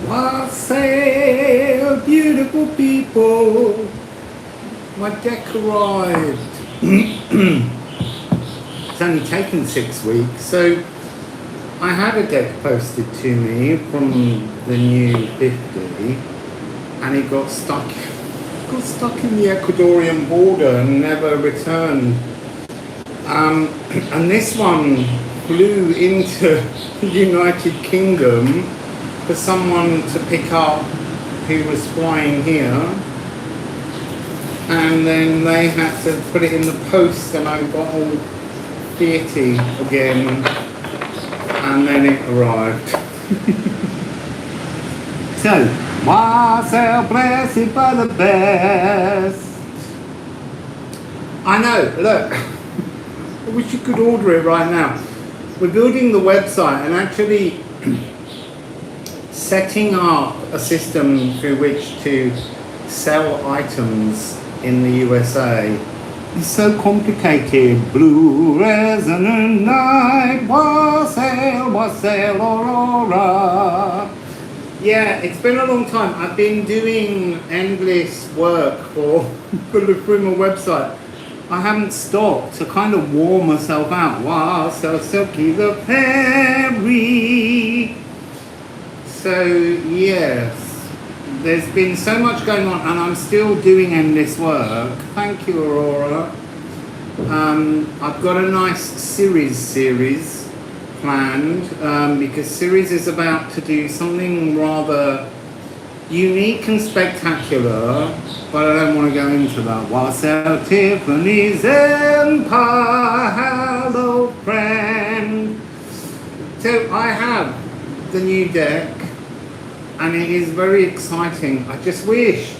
Wassail Beautiful People. My deck arrived. It's only taken 6 weeks, so I had a deck posted to me from the new 50, and it got stuck in the Ecuadorian border and never returned. And this one flew into the United Kingdom for someone to pick up who was flying here, and then they had to put it in the post, and I got all theatre again, and then it arrived. So, Wassail blessed by the best. I know, look, I wish you could order it right now. We're building the website and actually setting up a system through which to sell items in the USA. It's so complicated. Blue resonant night, wassail, wassail, aurora. Yeah, it's been a long time. I've been doing endless work for the Liffruma website. I haven't stopped to kind of warm myself out. Wassail silky the fairy. So yes, there's been so much going on, and I'm still doing endless work. Thank you, Aurora. I've got a nice series planned, because series is about to do something rather unique and spectacular, but I don't want to go into that. Wassail Tiffany's Empire, hello friend. So I have the new deck, and it is very exciting. I just wish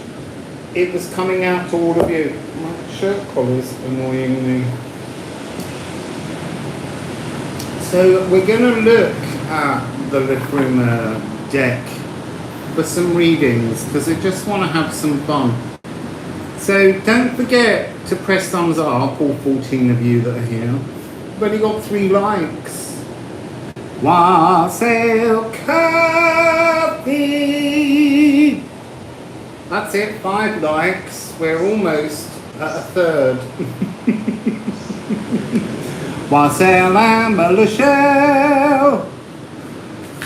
it was coming out to all of you. My shirt collar's annoying me. So we're going to look at the Liffruma deck for some readings, because I just want to have some fun. So don't forget to press thumbs up, all 14 of you that are here. We've only got 3 likes. Wassail Coffee. That's it, 5 likes. We're almost at a third. Wassail Amber Lushelle.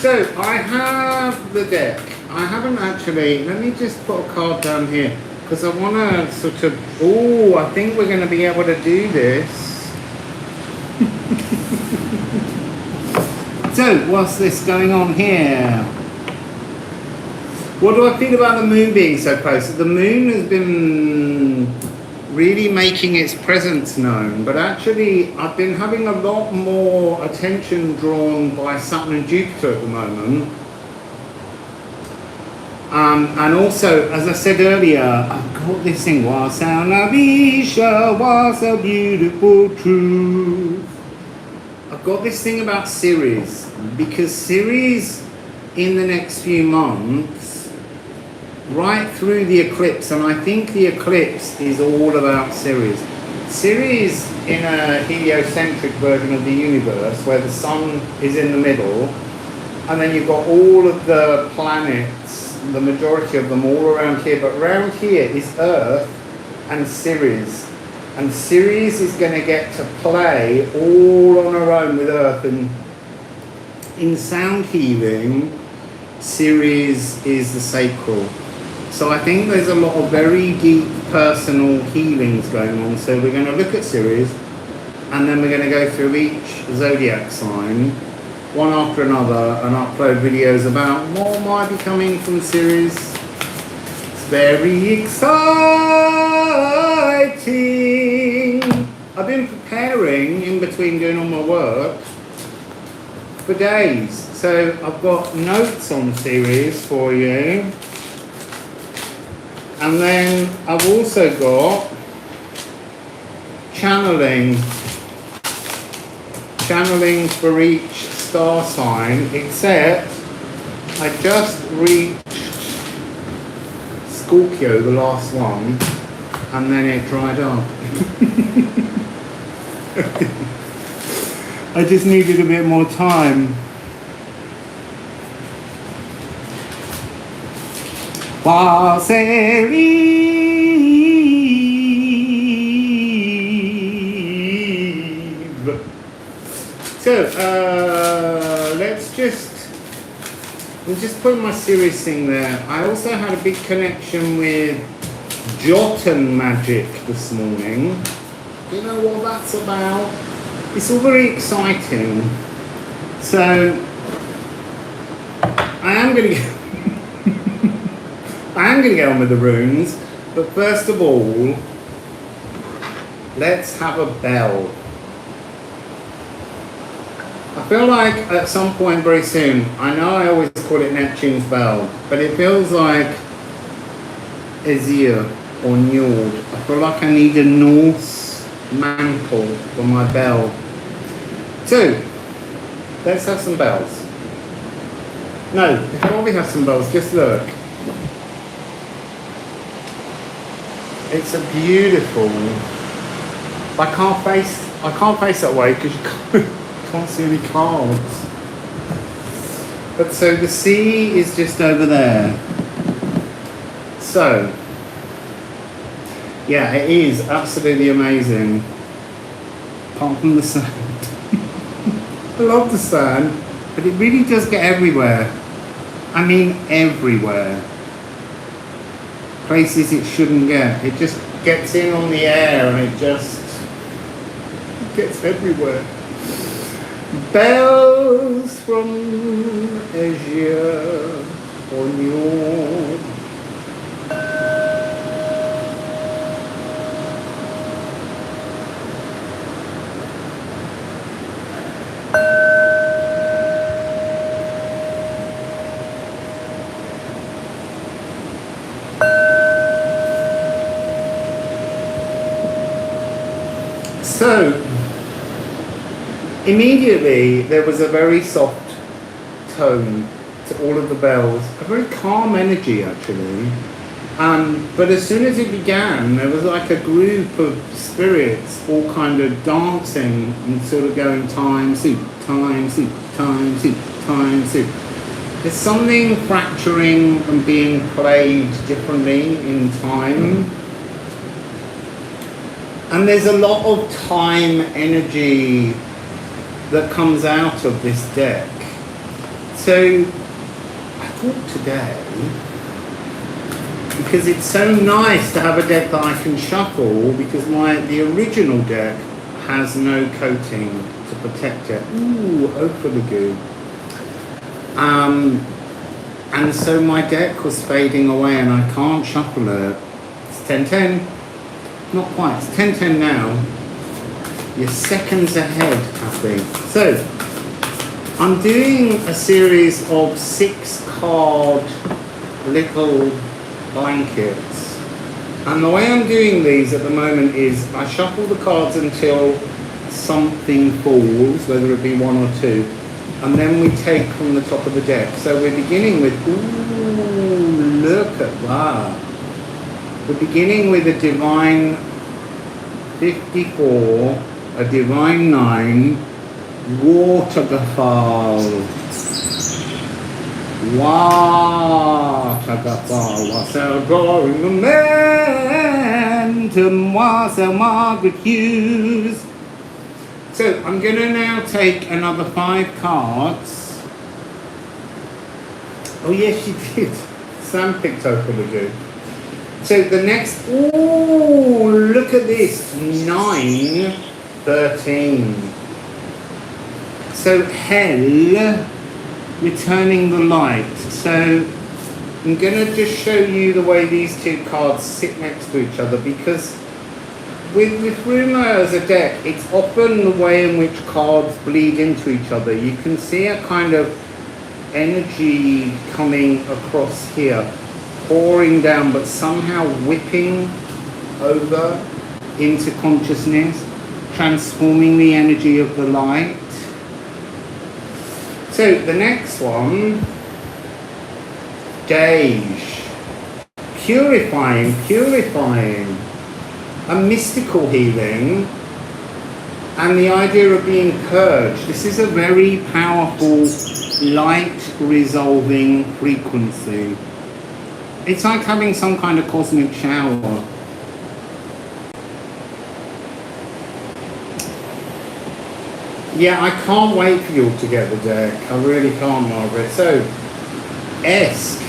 So I have the deck. I haven't actually, let me just put a card down here, because I want to sort of, oh, I think we're going to be able to do this. So, what's this going on here? What do I feel about the moon being so close? The moon has been really making its presence known, but actually I've been having a lot more attention drawn by Saturn and Jupiter at the moment. And also, as I said earlier, I've got this thing, Wassail Navisha, Wassail Beautiful Truth. I've got this thing about series, because series in the next few months, right through the eclipse, and I think the eclipse is all about series. Series in a heliocentric version of the universe, where the sun is in the middle, and then you've got all of the planets, the majority of them all around here, but around here is Earth and Ceres. And Ceres is going to get to play all on her own with Earth. And in sound healing, Ceres is the sacral. So I think there's a lot of very deep personal healings going on. So we're going to look at Ceres, and then we're going to go through each zodiac sign, one after another, and upload videos about what might be coming from Ceres. It's very exciting. I've been preparing in between doing all my work for days. So I've got notes on Ceres for you. And then I've also got channeling for each star sign, except I just reached Scorpio, the last one, and then it dried up. I just needed a bit more time. Wassail. So, we'll just put my series thing there. I also had a big connection with Jotun magic this morning. Do you know what that's about? It's all very exciting. So, I am going to get on with the runes, but first of all, let's have a bell. I feel like at some point very soon, I know I always call it Neptune's bell, but it feels like Azir or Njord. I feel like I need a Norse mantle for my bell. So, let's have some bells. No, before we have some bells, just look. It's a beautiful. I can't face that way because you can't see any cards. But so the sea is just over there. So, yeah, it is absolutely amazing. Apart from the sand. I love the sand, but it really does get everywhere. I mean, everywhere. Places it shouldn't get. It just gets in on the air and it just gets everywhere. Bells from Asia or Njord. So, immediately there was a very soft tone to all of the bells, a very calm energy actually. But as soon as it began, there was like a group of spirits all kind of dancing and sort of going time, soup, time, soup, time, soup, time, soup. There's something fracturing and being played differently in time. And there's a lot of time energy that comes out of this deck. So I thought today, because it's so nice to have a deck that I can shuffle, because the original deck has no coating to protect it. Ooh, oh for the goo. And so my deck was fading away and I can't shuffle it. It's 10-10. Not quite, it's 10-10 now. You're seconds ahead, Happy. So, I'm doing a series of 6-card little blankets. And the way I'm doing these at the moment is I shuffle the cards until something falls, whether it be one or two, and then we take from the top of the deck. So we're beginning with, ooh, look at that. We're beginning with a divine 54, a divine 9, waterfall. Waterfall, wassail drawing momentum, wassail Margaret Hughes. So I'm going to now take another 5 cards. Oh yes, she did. Sam picked up for the good. So the next, ooh, look at this, 9, 13. So hell, returning the light. So I'm going to just show you the way these two cards sit next to each other, because with Liffruma as a deck, it's often the way in which cards bleed into each other. You can see a kind of energy coming across here, pouring down, but somehow whipping over into consciousness, transforming the energy of the light. So the next one, Dej, purifying, a mystical healing, and the idea of being purged. This is a very powerful light resolving frequency. It's like having some kind of cosmic shower. Yeah, I can't wait for you all to get the deck. I really can't, Margaret. So, Esk.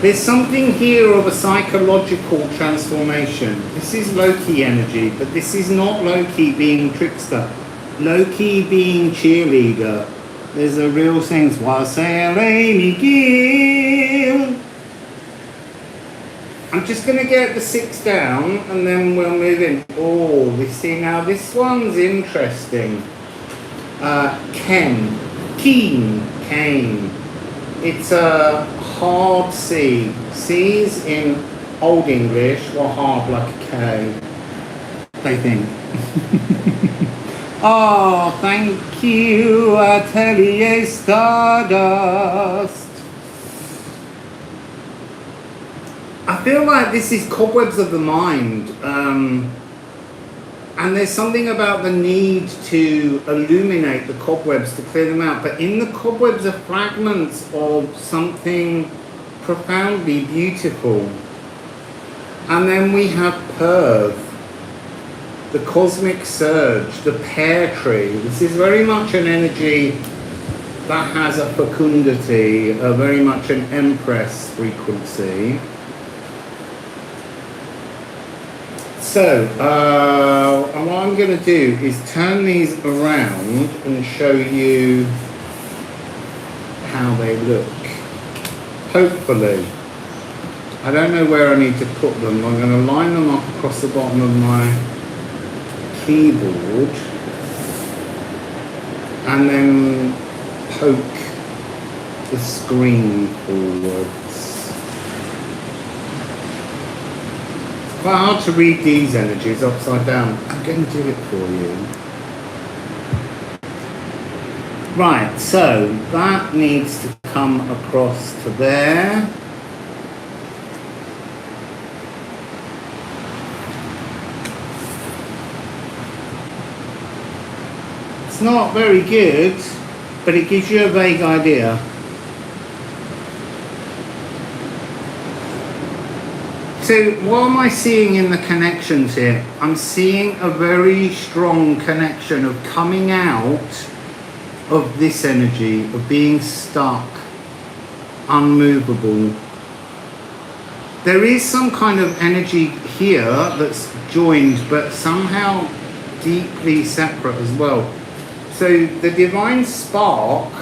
There's something here of a psychological transformation. This is Loki energy, but this is not Loki being trickster. Loki being cheerleader. There's a real sense. Wassail Beautiful. I'm just going to get the 6 down and then we'll move in. Oh, we see now this one's interesting. Kane. It's a hard C. C's in Old English were hard like a K, they think. Oh, thank you, Atelier Stardust. I feel like this is cobwebs of the mind. And there's something about the need to illuminate the cobwebs, to clear them out. But in the cobwebs are fragments of something profoundly beautiful. And then we have Perth, the cosmic surge, the pear tree. This is very much an energy that has a fecundity, very much an empress frequency. So, what I'm going to do is turn these around and show you how they look. Hopefully. I don't know where I need to put them. I'm going to line them up across the bottom of my keyboard and then poke the screen forwards. Quite hard to read these energies upside down. I'm going to do it for you. Right, so that needs to come across to there. It's not very good, but it gives you a vague idea. So what am I seeing in the connections here? I'm seeing a very strong connection of coming out of this energy, of being stuck, unmovable. There is some kind of energy here that's joined, but somehow deeply separate as well. So the divine spark,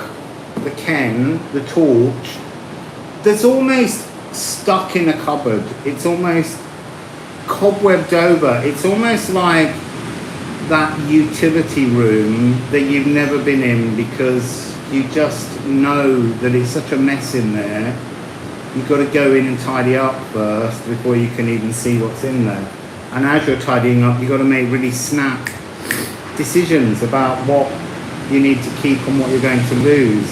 the Ken, the torch, there's almost stuck in a cupboard. It's almost cobwebbed over. It's almost like that utility room that you've never been in because you just know that it's such a mess in there. You've got to go in and tidy up first before you can even see what's in there. And as you're tidying up, you've got to make really snap decisions about what you need to keep and what you're going to lose.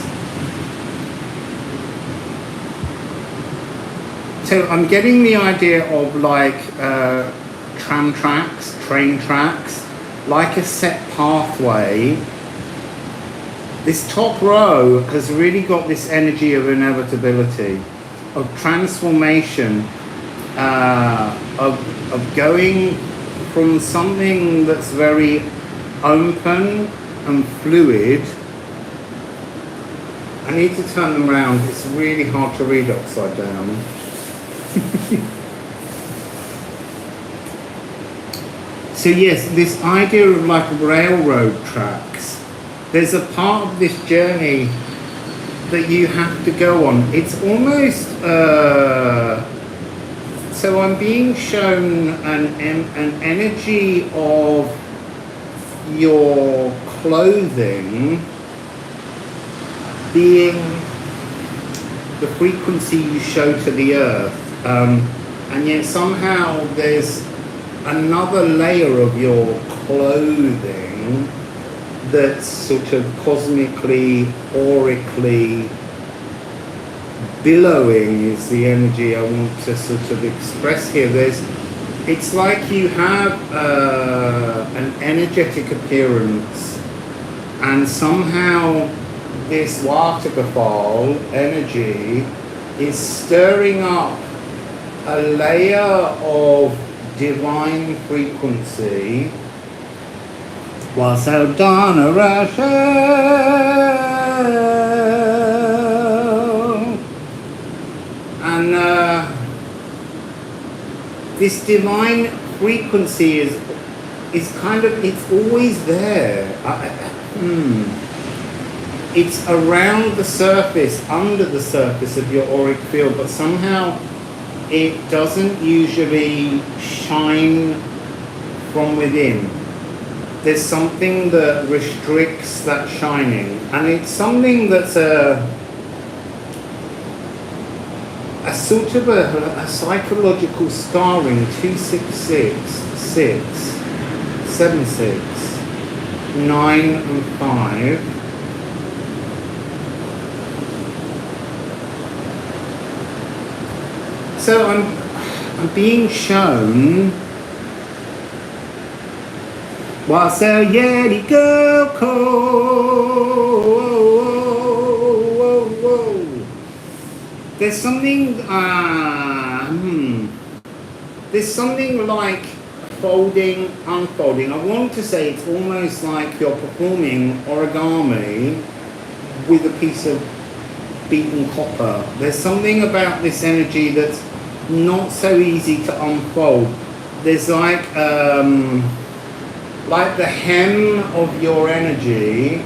So I'm getting the idea of like tram tracks, train tracks, like a set pathway. This top row has really got this energy of inevitability, of transformation, of going from something that's very open and fluid. I need to turn them around. It's really hard to read upside down. So yes, this idea of like railroad tracks, there's a part of this journey that you have to go on. It's almost so I'm being shown an energy of your clothing being the frequency you show to the earth. And yet somehow there's another layer of your clothing that's sort of cosmically, aurically billowing is the energy I want to sort of express here. It's like you have an energetic appearance and somehow this waterfall energy is stirring up a layer of divine frequency. Wassail and this divine frequency is kind of, it's always there. It's around the surface, under the surface of your auric field, but somehow it doesn't usually shine from within. There's something that restricts that shining, and it's something that's a sort of a psychological scarring. 266, 6, 76, 9 and 5. So I'm being shown Wassail Beautiful. There's something there's something like folding, unfolding. I want to say it's almost like you're performing origami with a piece of beaten copper. There's something about this energy that's not so easy to unfold. There's like the hem of your energy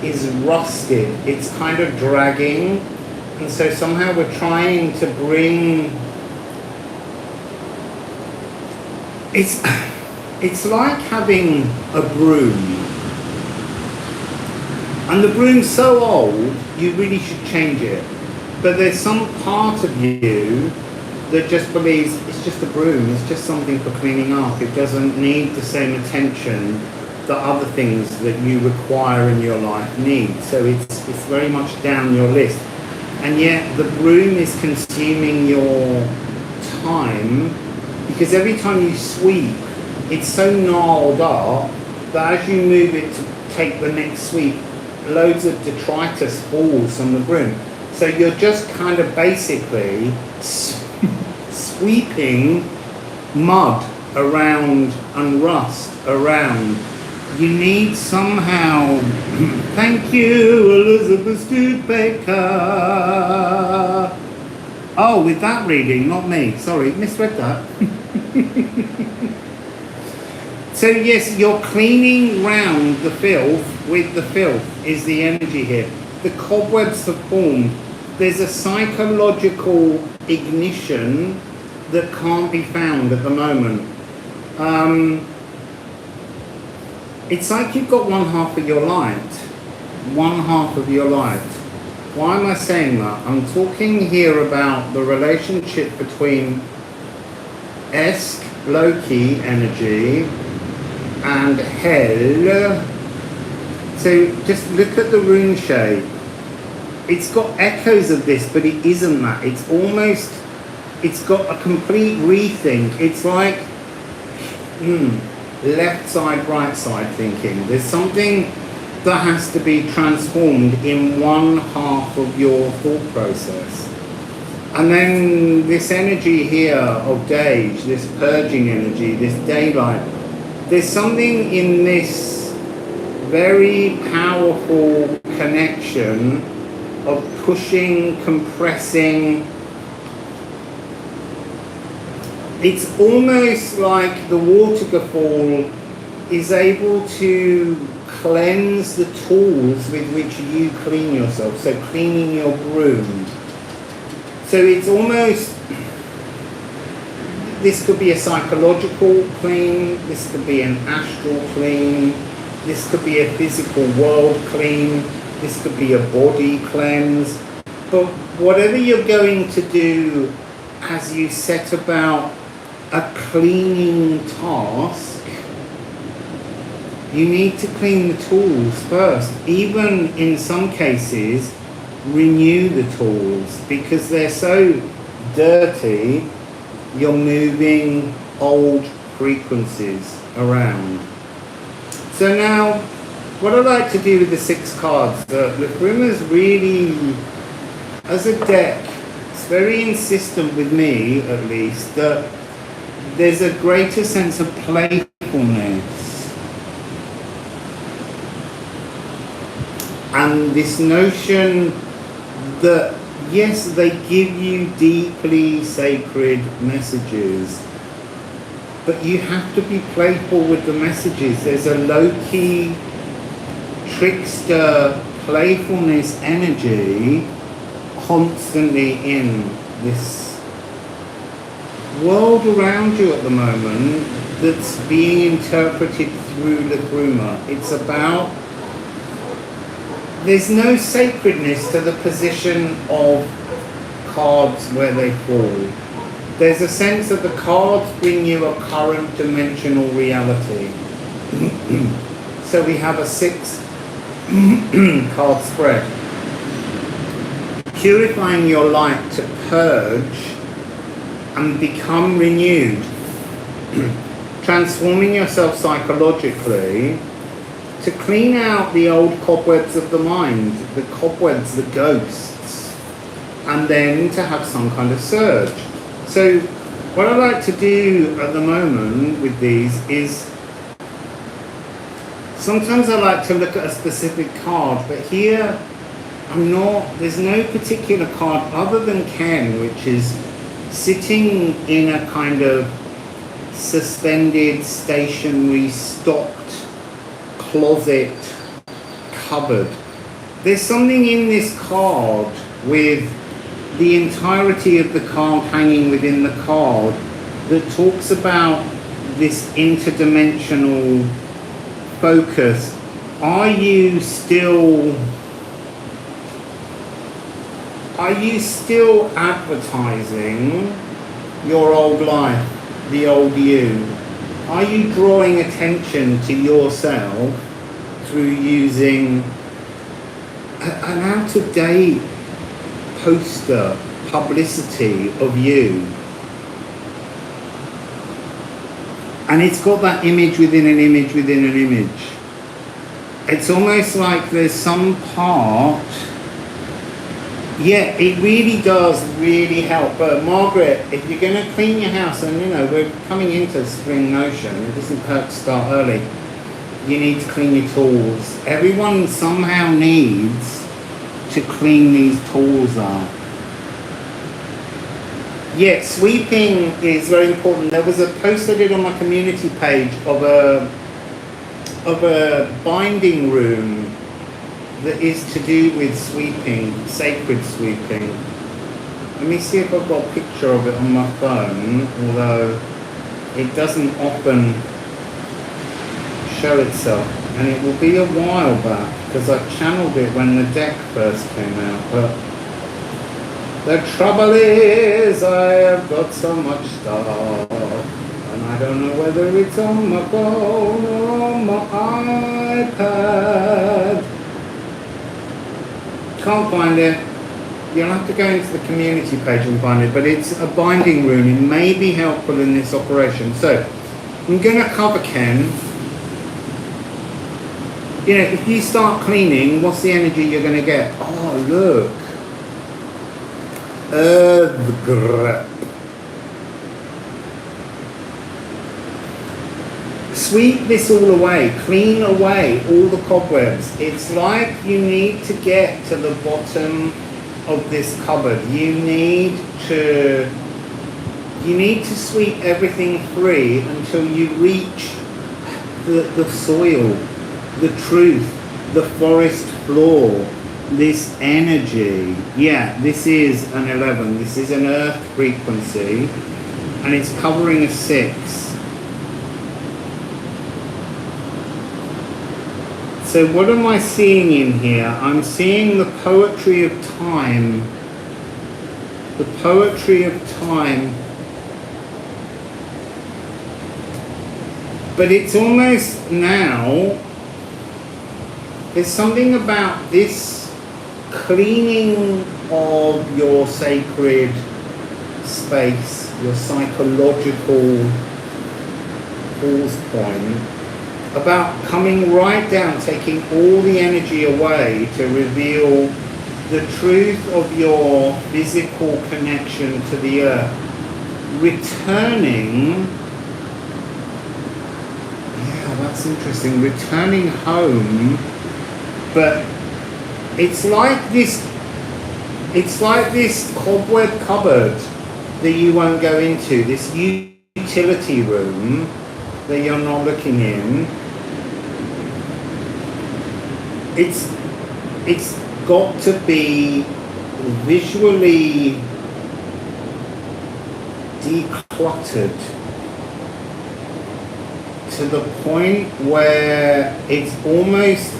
is rusted. It's kind of dragging, and so somehow we're trying to bring. It's like having a broom, and the broom's so old you really should change it, but there's some part of you that just believes it's just a broom, it's just something for cleaning up, it doesn't need the same attention that other things that you require in your life need. So it's very much down your list, and yet the broom is consuming your time, because every time you sweep it's so gnarled up that as you move it to take the next sweep, loads of detritus falls from the broom. So you're just kind of basically sweeping mud around and rust around. You need somehow, thank you, Elizabeth Studebaker. Oh, with that reading, not me. Sorry, misread that. So yes, you're cleaning round the filth with the filth is the energy here. The cobwebs have formed. There's a psychological ignition that can't be found at the moment. It's like you've got one half of your light. One half of your light. Why am I saying that? I'm talking here about the relationship between Loki energy and hell. So just look at the rune shape. It's got echoes of this, but it isn't that. It's almost, it's got a complete rethink. It's like left side, right side thinking. There's something that has to be transformed in one half of your thought process. And then this energy here of Dage, this purging energy, this daylight, there's something in this very powerful connection of pushing, compressing. It's almost like the waterfall is able to cleanse the tools with which you clean yourself, so cleaning your broom. So it's almost, this could be a psychological clean, this could be an astral clean, this could be a physical world clean, this could be a body cleanse. But whatever you're going to do as you set about a cleaning task, you need to clean the tools first. Even in some cases, renew the tools, because they're so dirty, you're moving old frequencies around. So now, what I like to do with the 6 cards, Liffruma's really, as a deck, it's very insistent with me, at least, that there's a greater sense of playfulness. And this notion that, yes, they give you deeply sacred messages, but you have to be playful with the messages. There's a low-key, trickster, playfulness energy constantly in this world around you at the moment that's being interpreted through Liffruma. It's about, there's no sacredness to the position of cards where they fall. There's a sense that the cards bring you a current dimensional reality. So we have a 6 card spread. Purifying your light to purge and become renewed. Transforming yourself psychologically to clean out the old cobwebs of the mind, the cobwebs, the ghosts, and then to have some kind of surge. So what I like to do at the moment with these is, sometimes I like to look at a specific card, but here there's no particular card other than Ken, which is sitting in a kind of suspended, stationary, stocked closet cupboard. There's something in this card with the entirety of the card hanging within the card that talks about this interdimensional focus. Are you still advertising your old life, the old you? Are you drawing attention to yourself through using an out-of-date poster publicity of you? And it's got that image within an image within an image. It's almost like there's some part. Yeah, it really does really help. But Margaret, if you're going to clean your house, and we're coming into spring notion, it doesn't hurt to start early. You need to clean your tools. Everyone somehow needs to clean these tools up. Yeah, sweeping is very important. There was a post I did on my community page of a binding room that is to do with sweeping, sacred sweeping. Let me see if I've got a picture of it on my phone, although it doesn't often show itself. And it will be a while back, because I channeled it when the deck first came out. But the trouble is, I have got so much stuff, and I don't know whether it's on my phone or on my iPad. Can't find it. You'll have to go into the community page and find it, but it's a binding room. It may be helpful in this operation. So I'm going to cover Ken. If you start cleaning, what's the energy you're going to get? Oh, look. Sweep this all away, clean away all the cobwebs. It's like you need to get to the bottom of this cupboard. You need to sweep everything free until you reach the soil, the truth, the forest floor, this energy. Yeah, this is an 11. This is an earth frequency, and it's covering a 6. So what am I seeing in here? I'm seeing the poetry of time. The poetry of time. But it's almost now, there's something about this cleaning of your sacred space, your psychological pause point, about coming right down, taking all the energy away to reveal the truth of your physical connection to the earth, returning, yeah, that's interesting, returning home, but it's like this cobweb cupboard that you won't go into, this utility room that you're not looking in. It's got to be visually decluttered to the point where it's almost,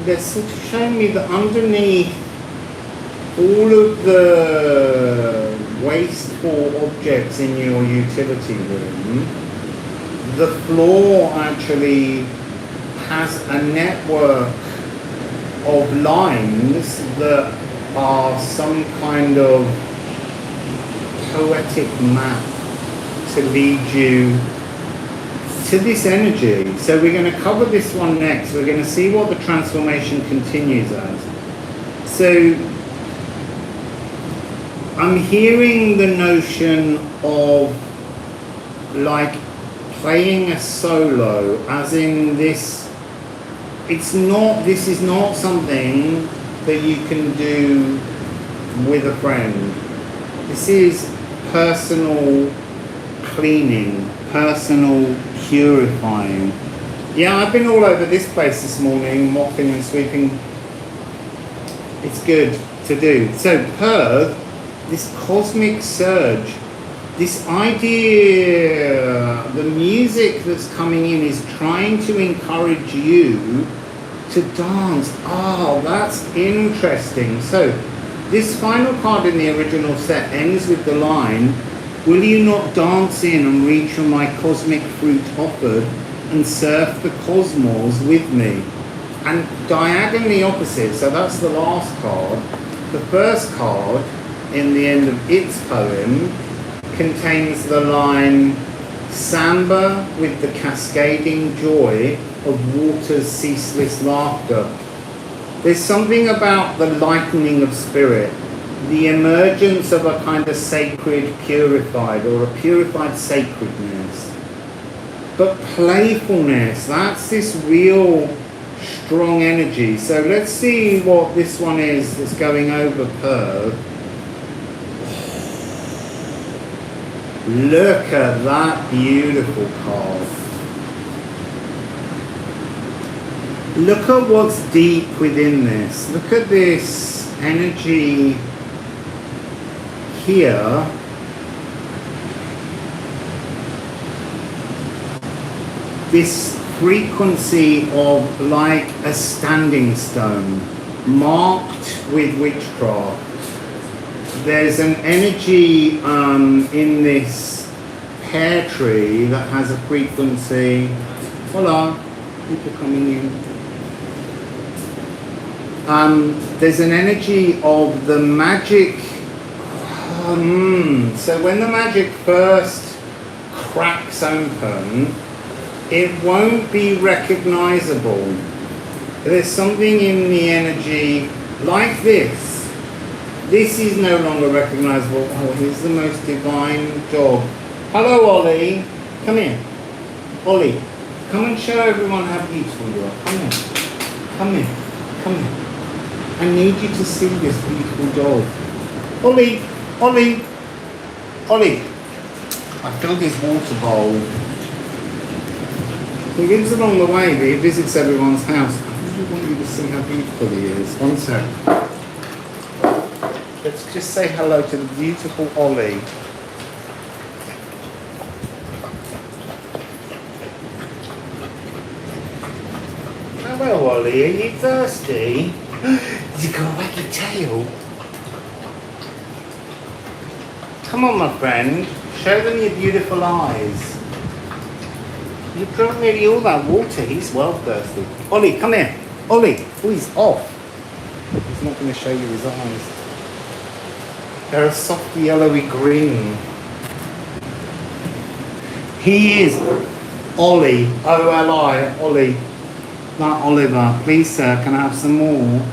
they're sort of showing me that underneath all of the wasteful objects in your utility room, the floor actually has a network of lines that are some kind of poetic map to lead you to this energy. So we're going to cover this one next. We're going to see what the transformation continues as. So I'm hearing the notion of like playing a solo, as in this, this is not something that you can do with a friend. This is personal cleaning, personal purifying. Yeah, I've been all over this place this morning, mopping and sweeping. It's good to do. So Perth, this cosmic surge, this idea, the music that's coming in is trying to encourage you to dance. Oh, that's interesting. So this final card in the original set ends with the line, will you not dance in and reach for my cosmic fruit offered and surf the cosmos with me? And diagonally opposite, so that's the last card, the first card in the end of its poem contains the line, samba with the cascading joy of water's ceaseless laughter. There's something about the lightening of spirit, the emergence of a kind of sacred purified, or a purified sacredness. But playfulness, that's this real strong energy. So let's see what this one is that's going over Perth. Look at that beautiful card. Look at what's deep within this. Look at this energy here. This frequency of like a standing stone, marked with witchcraft. There's an energy in this pear tree that has a frequency. Hola, people coming in. There's an energy of the magic. So when the magic first cracks open, it won't be recognizable. There's something in the energy like this. This is no longer recognizable. Oh, here's the most divine dog. Hello, Ollie. Come here. Ollie, come and show everyone how beautiful you are. Come here. Come here. Come here. I need you to see this beautiful dog. Ollie. Ollie. Ollie. I filled his water bowl. He lives along the way, but he visits everyone's house. I really want you to see how beautiful he is. One sec. Let's just say hello to the beautiful Ollie. Hello, Ollie. Are you thirsty? Did you got a wacky tail? Come on, my friend. Show them your beautiful eyes. You drunk nearly all that water. He's well thirsty. Ollie, come here. Ollie. Oh, he's off. He's not going to show you his eyes. They're a soft yellowy green. He is Ollie. O-L-I. Ollie. Not Oliver. Please, sir, can I have some more?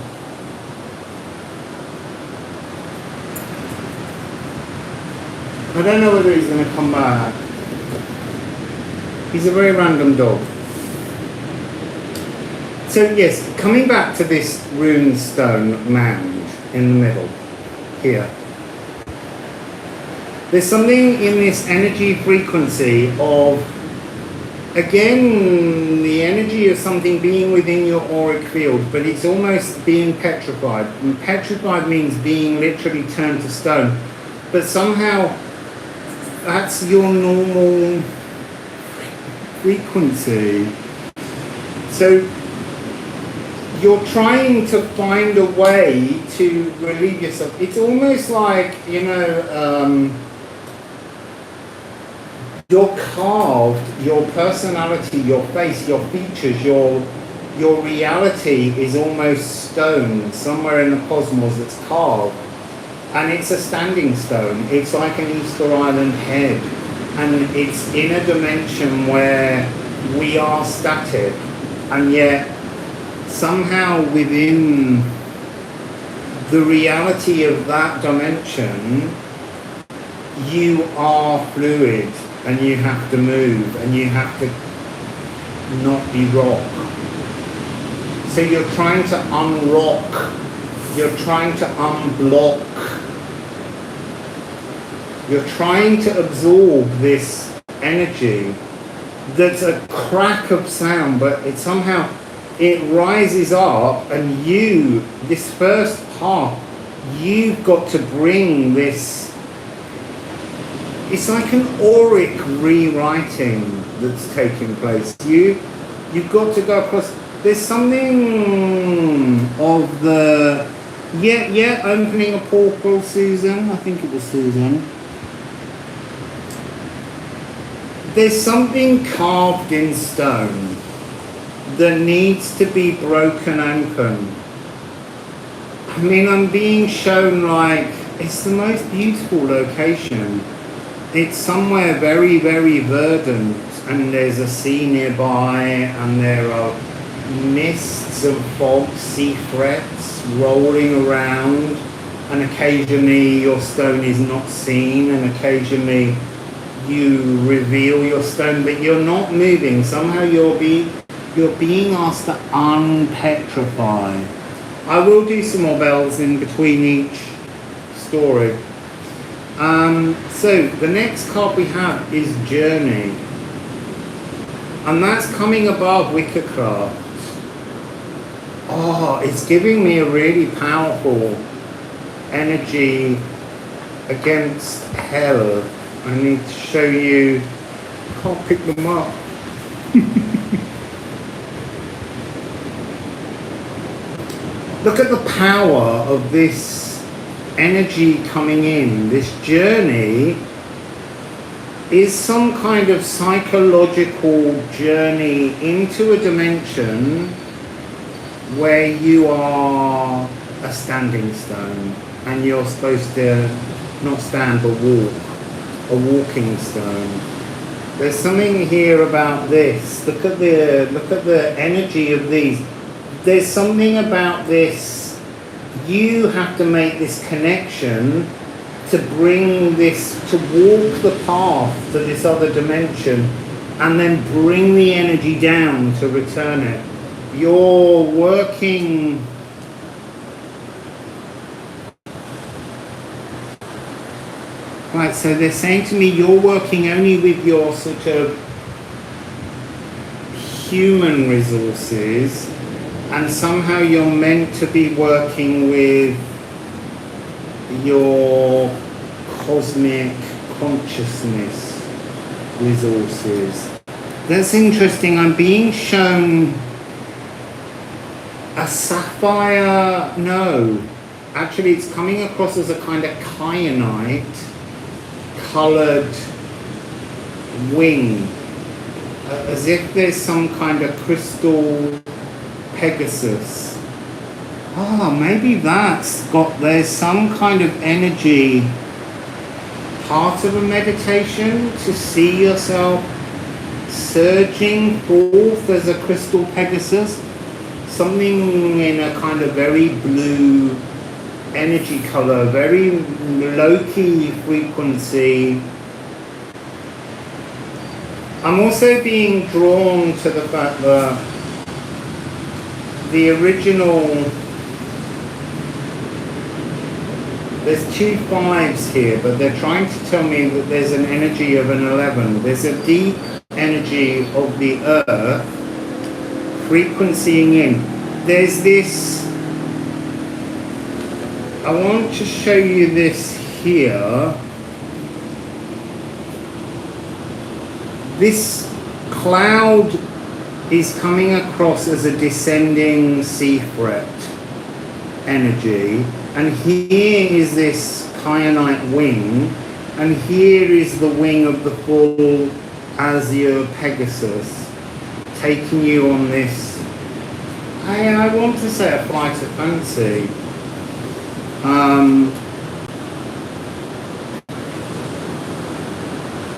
I don't know whether he's going to come back. He's a very random dog. So yes, coming back to this rune stone mound in the middle here. There's something in this energy frequency of, again, the energy of something being within your auric field, but it's almost being petrified. And petrified means being literally turned to stone. But somehow that's your normal frequency. So you're trying to find a way to relieve yourself. It's almost like, you're carved, your personality, your face, your features, your reality is almost stone somewhere in the cosmos that's carved. And it's a standing stone. It's like an Easter Island head. And it's in a dimension where we are static. And yet, somehow within the reality of that dimension, you are fluid. And you have to move, and you have to not be rock. So you're trying to unrock, you're trying to unblock, you're trying to absorb this energy that's a crack of sound, but it somehow, it rises up, and you, this first part, you've got to bring this. It's like an auric rewriting that's taking place. You've got to go across. There's something of the opening a portal, Susan. I think it was Susan. There's something carved in stone that needs to be broken open. I mean, I'm being shown like it's the most beautiful location. It's somewhere very, very verdant, and there's a sea nearby, and there are mists of fog, sea frets rolling around, and occasionally your stone is not seen, and occasionally you reveal your stone, but you're not moving. Somehow you're being asked to unpetrify. I will do some more bells in between each story. So the next card we have is Journey, and that's coming above Wickercraft. Oh, it's giving me a really powerful energy against hell. I need to show you. I can't pick them up. Look at the power of this energy coming in. This journey is some kind of psychological journey into a dimension where you are a standing stone, and you're supposed to not stand but walk, a walking stone. There's something here about this. Look at the energy of these. There's something about this. You have to make this connection to bring this, to walk the path to this other dimension, and then bring the energy down to return it. You're working. Right, so they're saying to me you're working only with your sort of human resources, and somehow you're meant to be working with your cosmic consciousness resources. That's interesting. I'm being shown a sapphire. No, actually it's coming across as a kind of kyanite coloured wing, as if there's some kind of crystal Pegasus. Oh, maybe there's some kind of energy, part of a meditation, to see yourself surging forth as a crystal Pegasus, something in a kind of very blue energy color, very low-key frequency. I'm also being drawn to the fact that the original, there's 2 5s here, but they're trying to tell me that there's an energy of an 11. There's a deep energy of the earth frequencying in. There's this, I want to show you this here. This cloud is coming across as a descending sea fret energy, and here is this kyanite wing, and here is the wing of the full azure Pegasus taking you on this, I want to say, a flight of fancy.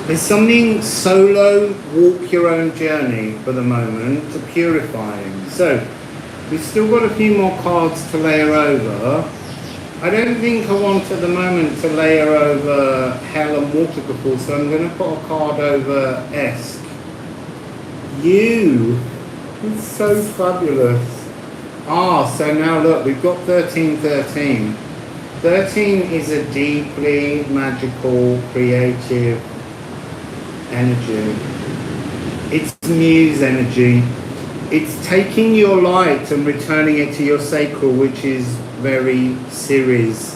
There's something solo, walk your own journey for the moment, to purifying. So, we've still got a few more cards to layer over. I don't think I want at the moment to layer over Hell and Waterfall, so I'm going to put a card over Esk. You! It's so fabulous. So now look, we've got 1313. 13 is a deeply magical, creative energy. It's muse energy. It's taking your light and returning it to your sacral, which is very Ceres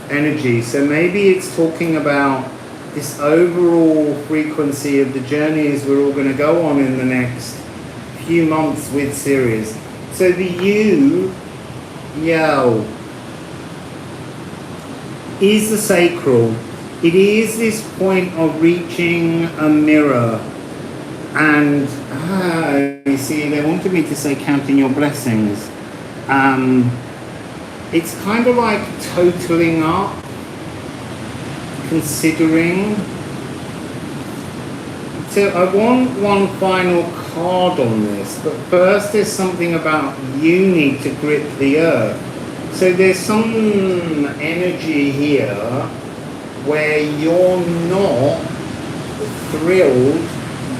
energy. So maybe it's talking about this overall frequency of the journeys we're all going to go on in the next few months with Ceres. So the Yo, is the sacral. It is this point of reaching a mirror, and you see, they wanted me to say counting your blessings. It's kind of like totaling up, considering. So I want one final card on this, but first there's something about you need to grip the earth. So there's some energy here where you're not thrilled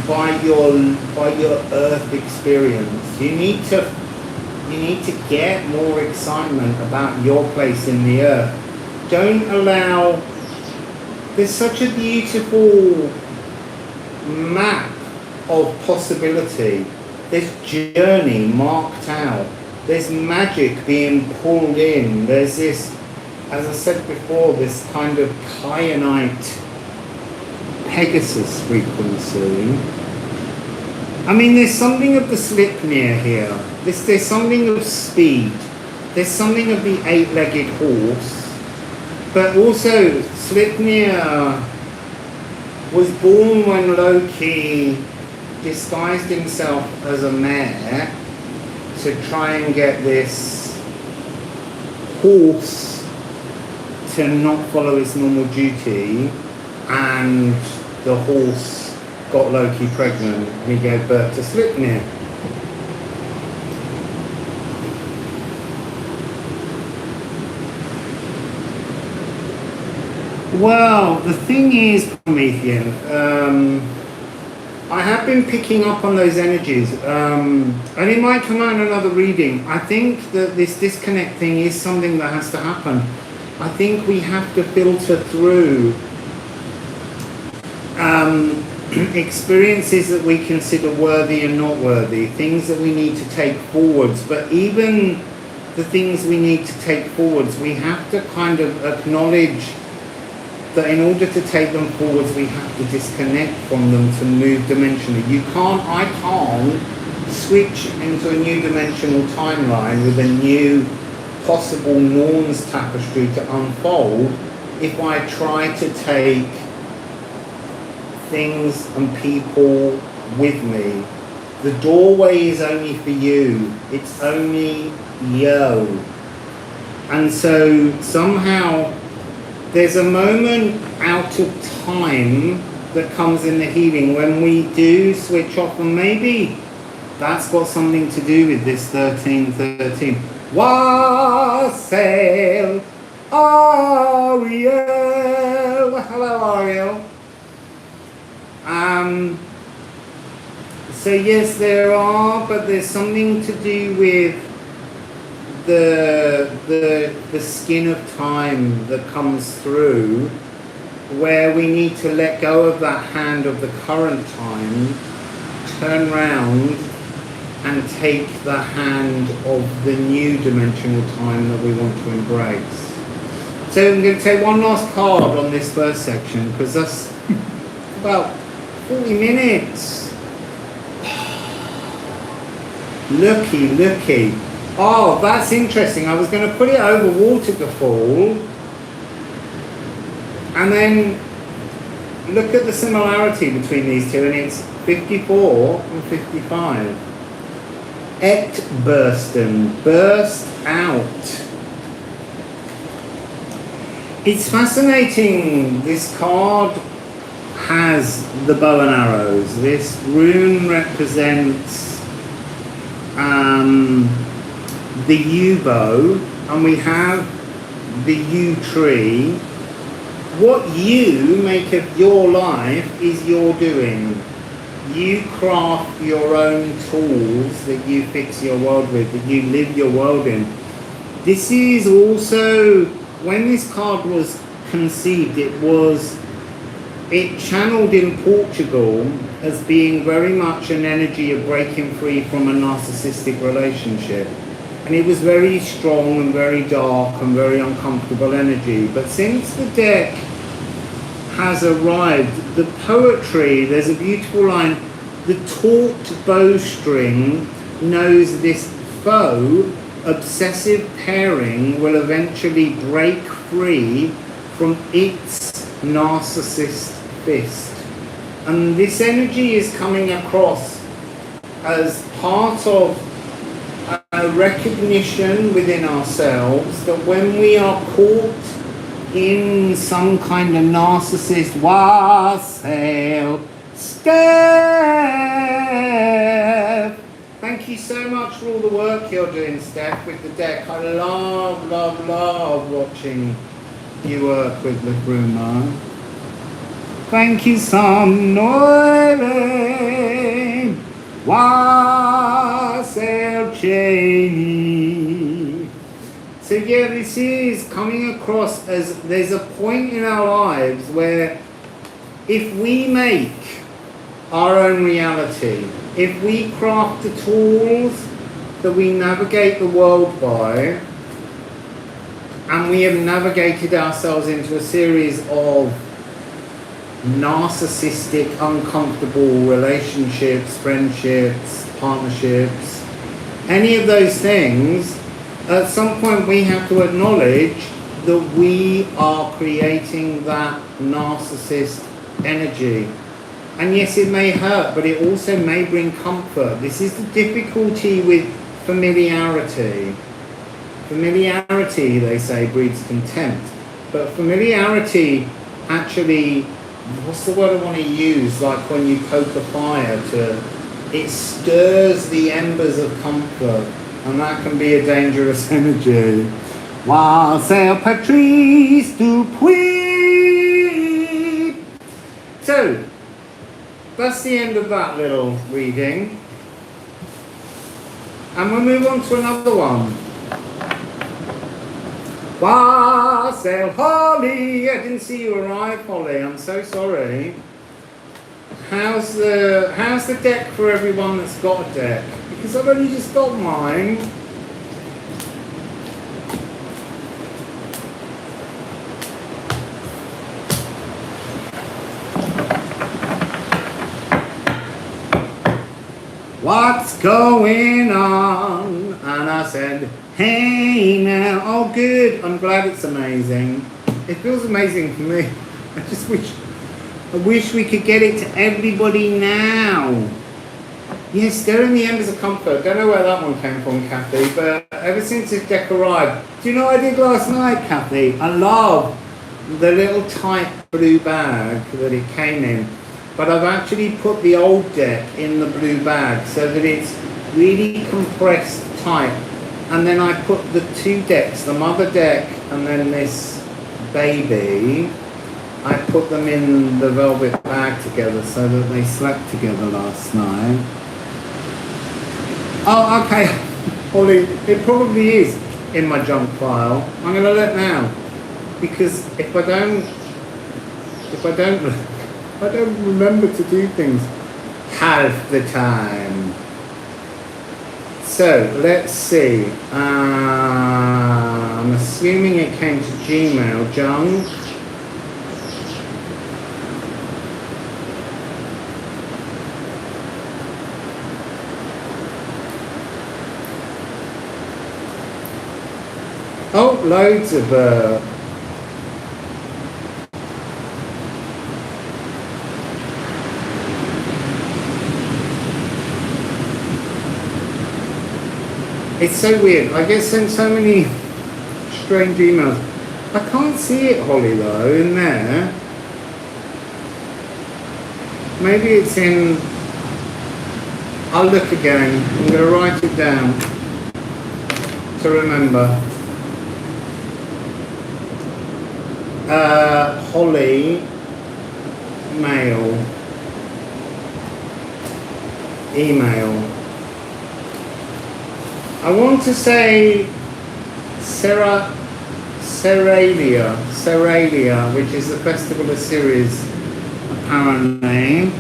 by your earth experience. You need to get more excitement about your place in the earth. Don't allow, there's such a beautiful map of possibility. There's journey marked out. There's magic being pulled in. There's this, as I said before, this kind of kyanite Pegasus frequency. I mean, there's something of the Slipnir here. There's something of speed. There's something of the 8-legged horse. But also, Slipnir was born when Loki disguised himself as a mare to try and get this horse to not follow its normal duty, and the horse got Loki pregnant and he gave birth to Slipnir. Well, the thing is, Promethean, I have been picking up on those energies, and it might come out in another reading. I think that this disconnect thing is something that has to happen. I think we have to filter through experiences that we consider worthy and not worthy, things that we need to take forwards, but even the things we need to take forwards, we have to kind of acknowledge that in order to take them forwards, we have to disconnect from them to move dimensionally. I can't switch into a new dimensional timeline with a new possible norms tapestry to unfold if I try to take things and people with me. The doorway is only for you. It's only yo. And so somehow there's a moment out of time that comes in the healing when we do switch off, and maybe that's got something to do with this 1313. Wassail Ariel. Hello, Ariel. So yes, there are, but there's something to do with the skin of time that comes through, where we need to let go of that hand of the current time, turn round and take the hand of the new dimensional time that we want to embrace. So I'm going to take one last card on this first section, because that's about 40 minutes. Looky. Oh, that's interesting. I was going to put it over waterfall and then look at the similarity between these two, and it's 54 and 55. Burst out. It's fascinating. This card has the bow and arrows. This rune represents the yew bow, and we have the yew tree. What you make of your life is your doing. You craft your own tools that you fix your world with, that you live your world in. This is also, when this card was conceived, it channeled in Portugal as being very much an energy of breaking free from a narcissistic relationship. And it was very strong and very dark and very uncomfortable energy. But since the deck has arrived, the poetry, there's a beautiful line, the taut bowstring knows this foe, obsessive pairing will eventually break free from its narcissist fist. And this energy is coming across as part of a recognition within ourselves that when we are caught in some kind of narcissist wassail, Steph! Thank you so much for all the work you're doing, Steph, with the deck. I love watching you work with Liffruma. Thank you, Sam Noire. Wassail Cheney. So yeah, this is coming across as there's a point in our lives where if we make our own reality, if we craft the tools that we navigate the world by, and we have navigated ourselves into a series of narcissistic, uncomfortable relationships, friendships, partnerships, any of those things, at some point we have to acknowledge that we are creating that narcissist energy. And yes, it may hurt, but it also may bring comfort. This is the difficulty with familiarity. Familiarity, they say, breeds contempt. But familiarity actually, what's the word I want to use? Like when you poke a fire it stirs the embers of comfort. And that can be a dangerous energy. Wassail Patrice du Puy. So, that's the end of that little reading. And we'll move on to another one. Wassail Holly! I didn't see you arrive, Holly. I'm so sorry. How's the deck for everyone that's got a deck? Because I've only just got mine. What's going on? And I said, hey now. Oh good, I'm glad it's amazing. It feels amazing for me. I wish we could get it to everybody now. Yes, stirring the embers of comfort. Don't know where that one came from, Kathy, but ever since this deck arrived, do you know what I did last night, Kathy? I love the little tight blue bag that it came in, but I've actually put the old deck in the blue bag so that it's really compressed tight And then I put the two decks, the mother deck and then this baby, I put them in the velvet bag together so that they slept together last night. Oh, okay, Holly, it probably is in my junk file. I'm going to look now, because if I don't remember to do things half the time. So let's see. I'm assuming it came to Gmail, junk. Oh, loads of it's so weird. I get sent so many strange emails. I can't see it, Holly, though, in there. Maybe it's in... I'll look again. I'm going to write it down to remember. Holly, mail, email. I want to say Seralia, which is the festival of Ceres, apparently,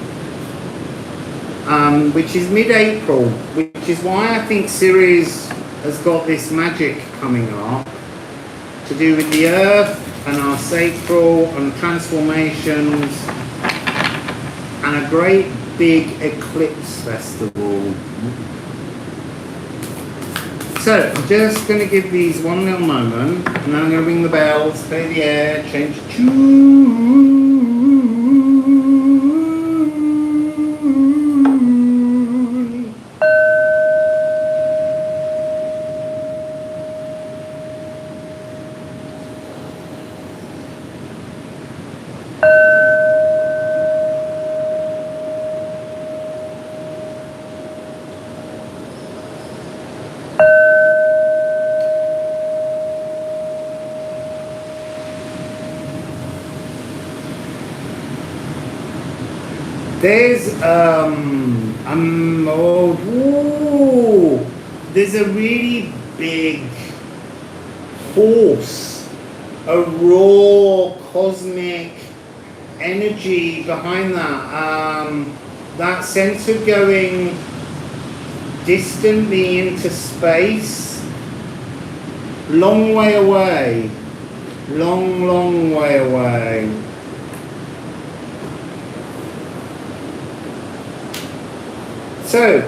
which is mid-April, which is why I think Ceres has got this magic coming up to do with the earth and our sacral and transformations and a great big eclipse festival. So I'm just going to give these one little moment, and then I'm going to ring the bells, play the air, change the tune. There's there's a really big force, a raw cosmic energy behind that. That sense of going distantly into space, long way away, long way away. So,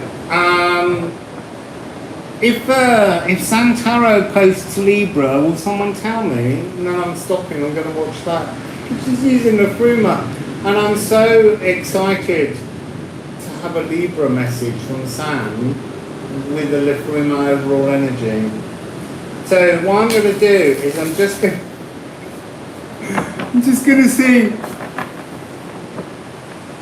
if Santaro posts Libra, will someone tell me? And then I'm stopping, I'm going to watch that. She's using Liffruma, and I'm so excited to have a Libra message from Sam with the Liffruma overall energy. So what I'm going to do is I'm just going to see.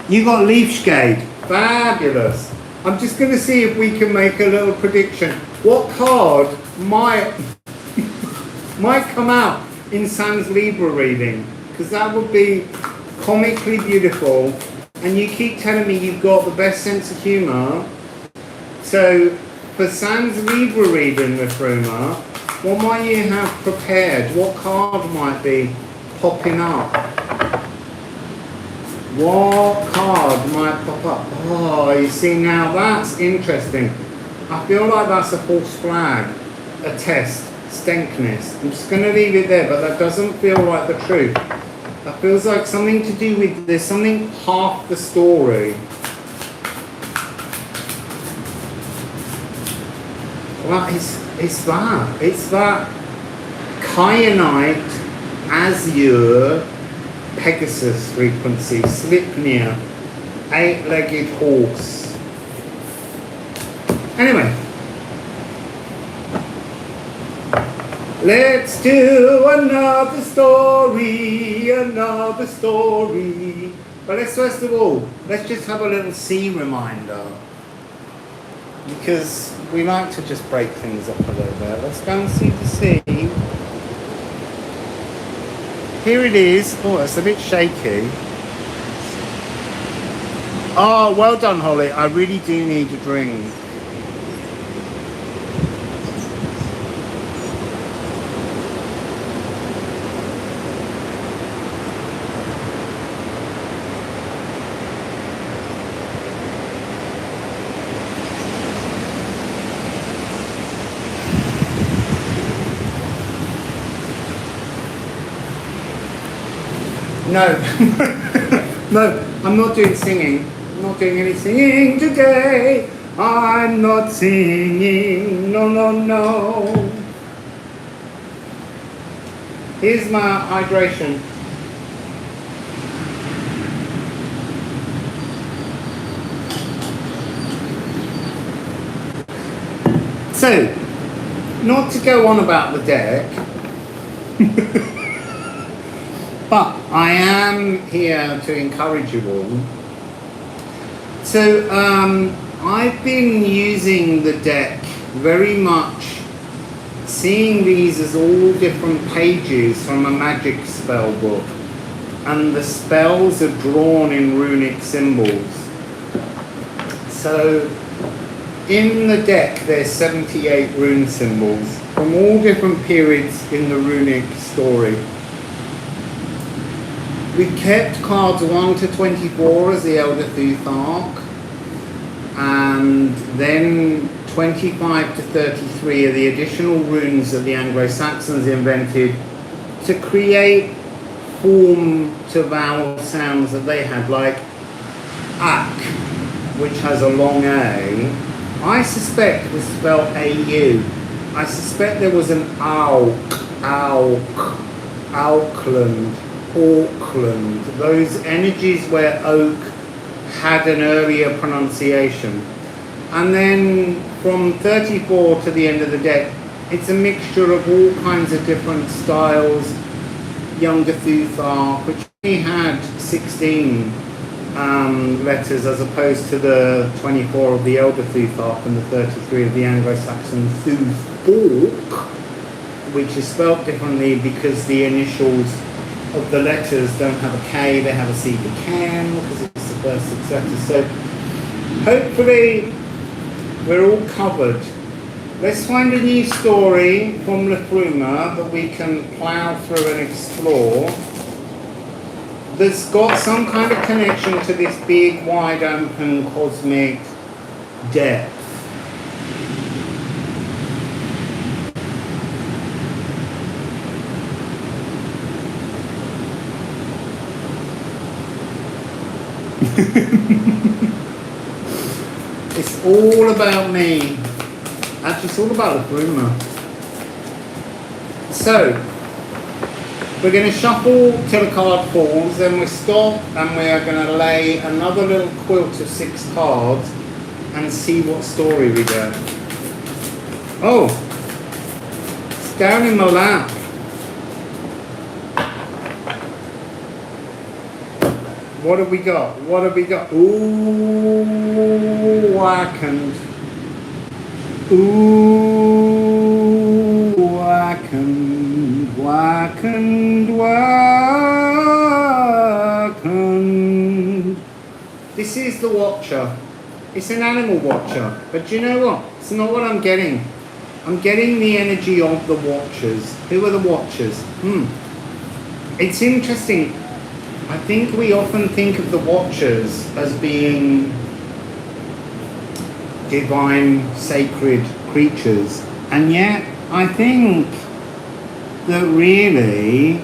You got leaf shade, fabulous. I'm just going to see if we can make a little prediction. What card might come out in Sam's Libra reading? Because that would be comically beautiful. And you keep telling me you've got the best sense of humour. So for Sam's Libra reading, Liffruma, what might you have prepared? What card might be popping up? What card might pop up? Oh, you see, now that's interesting. I feel like that's a false flag, a test, Stenkness. I'm just going to leave it there, but that doesn't feel like the truth. That feels like something to do with, there's something half the story. Well, it's that kyanite, azure, Pegasus frequency, Slipnir, 8-legged horse. Anyway, let's do another story. But let's first of all, let's just have a little sea reminder. because we like to just break things up a little bit. Let's go and see the sea. Here it is. Oh, it's a bit shaky. Oh, well done, Holly. I really do need a drink. No, no, I'm not doing singing. I'm not doing any singing today. I'm not singing, no, no, no. Here's my hydration. So, not to go on about the deck, but I am here to encourage you all. So I've been using the deck very much, seeing these as all different pages from a magic spell book, and the spells are drawn in runic symbols. So in the deck there's 78 rune symbols from all different periods in the runic story. We kept cards 1 to 24 as the Elder Thuth arc, and then 25 to 33 are the additional runes that the Anglo-Saxons invented to create form to vowel sounds that they had, like ak, which has a long A. I suspect was spelled AU. I suspect there was an alk, Auckland, Auckland, those energies where oak had an earlier pronunciation. And then from 34 to the end of the deck, it's a mixture of all kinds of different styles. Younger Thuth arc, which only had 16 letters as opposed to the 24 of the Elder Thuth arc and the 33 of the Anglo-Saxon Thuth arc, which is spelt differently because the initials of the letters don't have a K, they have a C for can, because it's the first six letters. So hopefully we're all covered. Let's find a new story from Liffruma that we can plough through and explore that's got some kind of connection to this big, wide open cosmic depth. It's all about me. Actually, it's all about the Liffruma. So, we're going to shuffle till the card falls, then we stop and we are going to lay another little quilt of 6 cards and see what story we get. Oh, it's down in my lap. What have we got? What have we got? Ooh, wackened. Ooh, wackened, wackened, wackened. This is the Watcher. It's an animal watcher. But do you know what? It's not what I'm getting. I'm getting the energy of the Watchers. Who are the Watchers? It's interesting. I think we often think of the Watchers as being divine, sacred creatures, and yet I think that really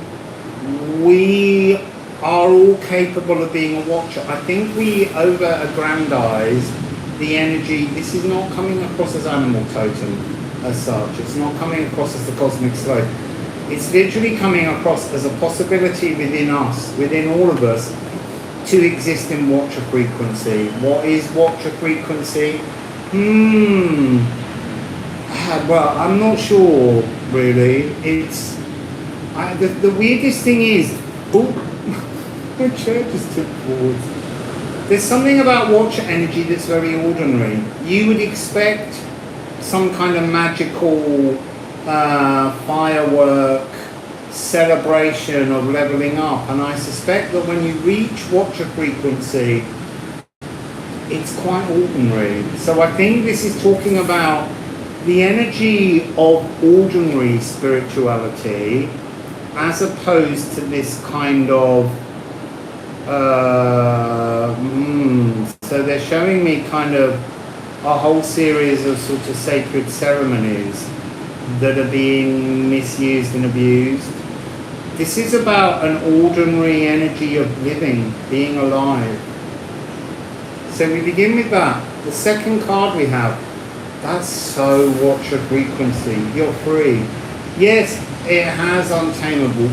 we are all capable of being a Watcher. I think we over-aggrandize the energy. This is not coming across as animal totem as such. It's not coming across as the cosmic slope. It's literally coming across as a possibility within us, within all of us, to exist in Watcher frequency. What is Watcher frequency? Well, I'm not sure, really. It's... the weirdest thing is... Oh, my chair just tipped forwards. There's something about Watcher energy that's very ordinary. You would expect some kind of magical firework celebration of leveling up, and I suspect that when you reach Watcher frequency, it's quite ordinary. So I think this is talking about the energy of ordinary spirituality as opposed to this kind of so they're showing me kind of a whole series of sort of sacred ceremonies that are being misused and abused. This is about an ordinary energy of living, being alive. So we begin with that. The second card we have, that's so Watcher frequency. You're free. Yes, it has untamable.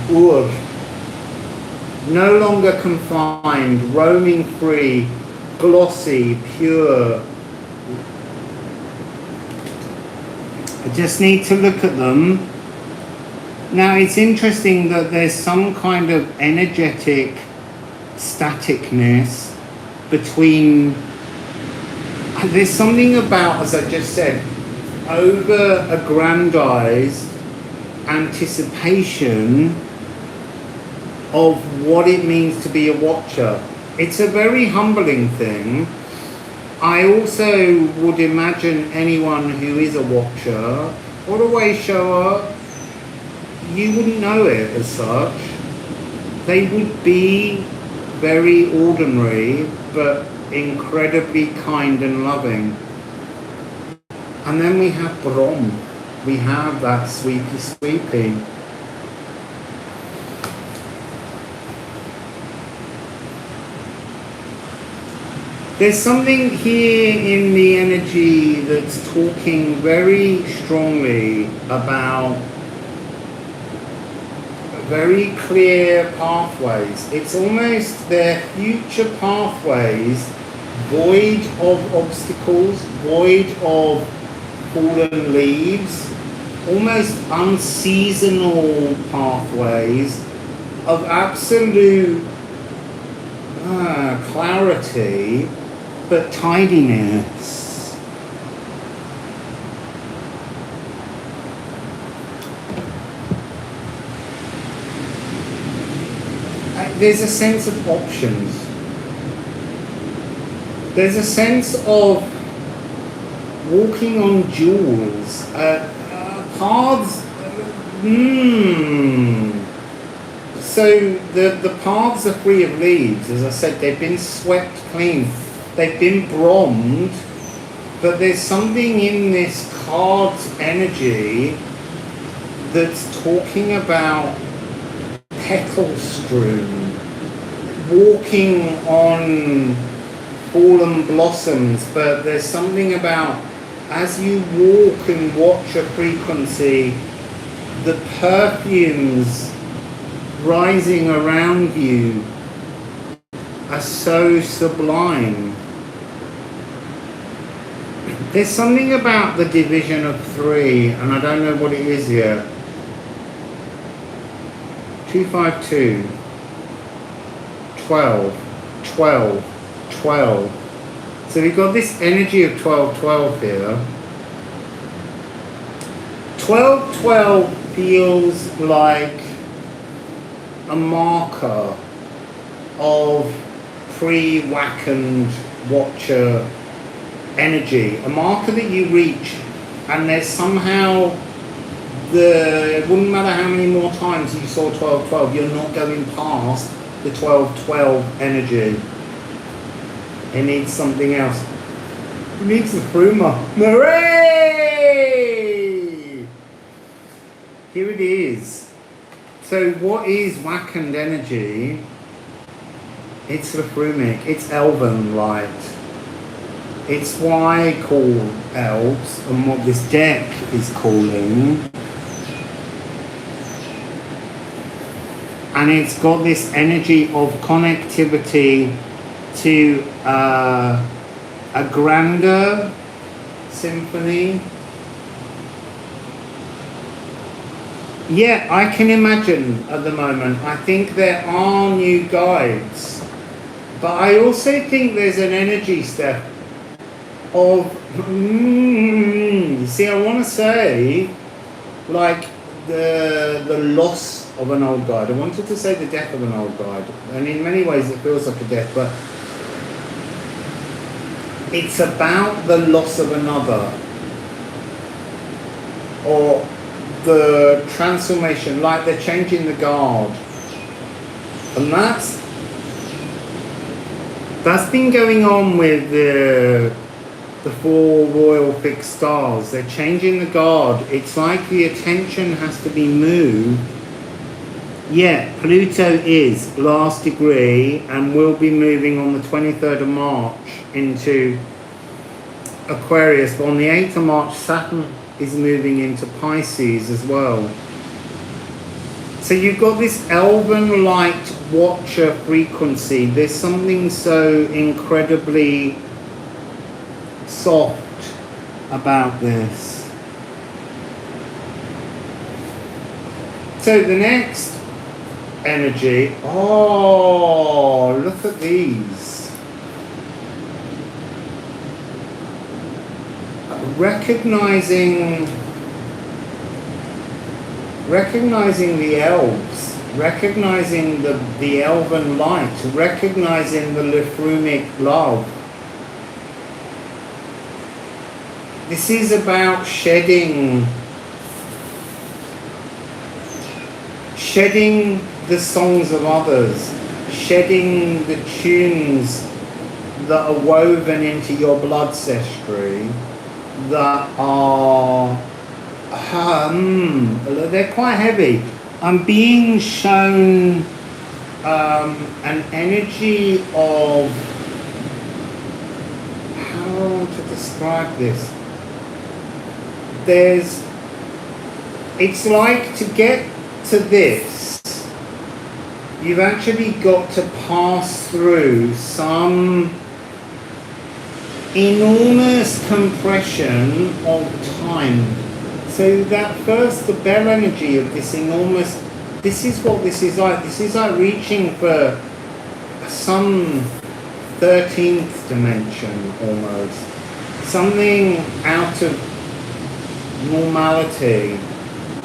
No longer confined, roaming free, glossy, pure. I just need to look at them. Now it's interesting that there's some kind of energetic staticness between, there's something about, as I just said, over-aggrandized anticipation of what it means to be a Watcher. It's a very humbling thing. I also would imagine anyone who is a Watcher, or a way shower, you wouldn't know it as such. They would be very ordinary, but incredibly kind and loving. And then we have Brom. We have that sweepy. There's something here in the energy that's talking very strongly about very clear pathways. It's almost their future pathways, void of obstacles, void of fallen leaves, almost unseasonal pathways of absolute clarity, but tidiness. There's a sense of options. There's a sense of walking on jewels, paths. So the paths are free of leaves. As I said, they've been swept clean. They've been brommed, but there's something in this card's energy that's talking about petal strewn, walking on fallen blossoms, but there's something about as you walk and watch a frequency, the perfumes rising around you are so sublime. There's something about the division of 3, and I don't know what it is yet. 252, 12, 12, 12. So we've got this energy of 12, 12 here. 12, 12 feels like a marker of pre-wackened Watcher energy, a marker that you reach, and there's somehow it wouldn't matter how many more times you saw 12, 12, you're not going past the 12, 12 energy. It needs something else. It needs the Liffruma. Hooray! Here it is. So what is wackened energy? It's Liffrumic. It's Elven light. It's why I call elves, and what this deck is calling. And it's got this energy of connectivity to a grander symphony. Yeah, I can imagine at the moment. I think there are new guides But I also think there's an energy step of, see, I want to say, like, the loss of an old guide. I wanted to say the death of an old guide, and in many ways it feels like a death, but it's about the loss of another, or the transformation, like they're changing the guard. And that's been going on with the 4 royal fixed stars. They're changing the guard. It's like the attention has to be moved. Yeah, Pluto is last degree and will be moving on the 23rd of March into Aquarius. But on the 8th of March, Saturn is moving into Pisces as well. So you've got this Elven light watcher frequency. There's something so incredibly soft about this. So the next energy, oh, look at these. Recognizing the elves, recognizing the elven light, recognizing the Liffrumic love. This is about shedding the songs of others, shedding the tunes that are woven into your blood ancestry that are they're quite heavy. I'm being shown an energy of, how to describe this? It's like, to get to this, you've actually got to pass through some enormous compression of time. So that first, the bell energy of this enormous, this is what this is like. This is like reaching for some 13th dimension almost. Something out of normality,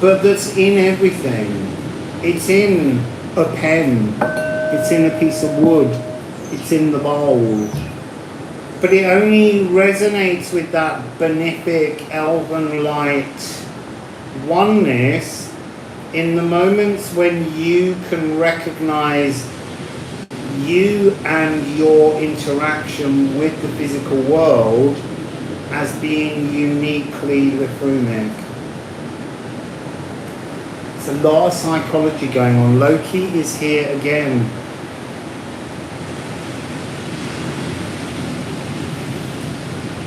but that's in everything. It's in a pen, it's in a piece of wood, it's in the bowl. But it only resonates with that benefic elven light oneness in the moments when you can recognize you and your interaction with the physical world as being uniquely Liffrumic. There's a lot of psychology going on. Loki is here again.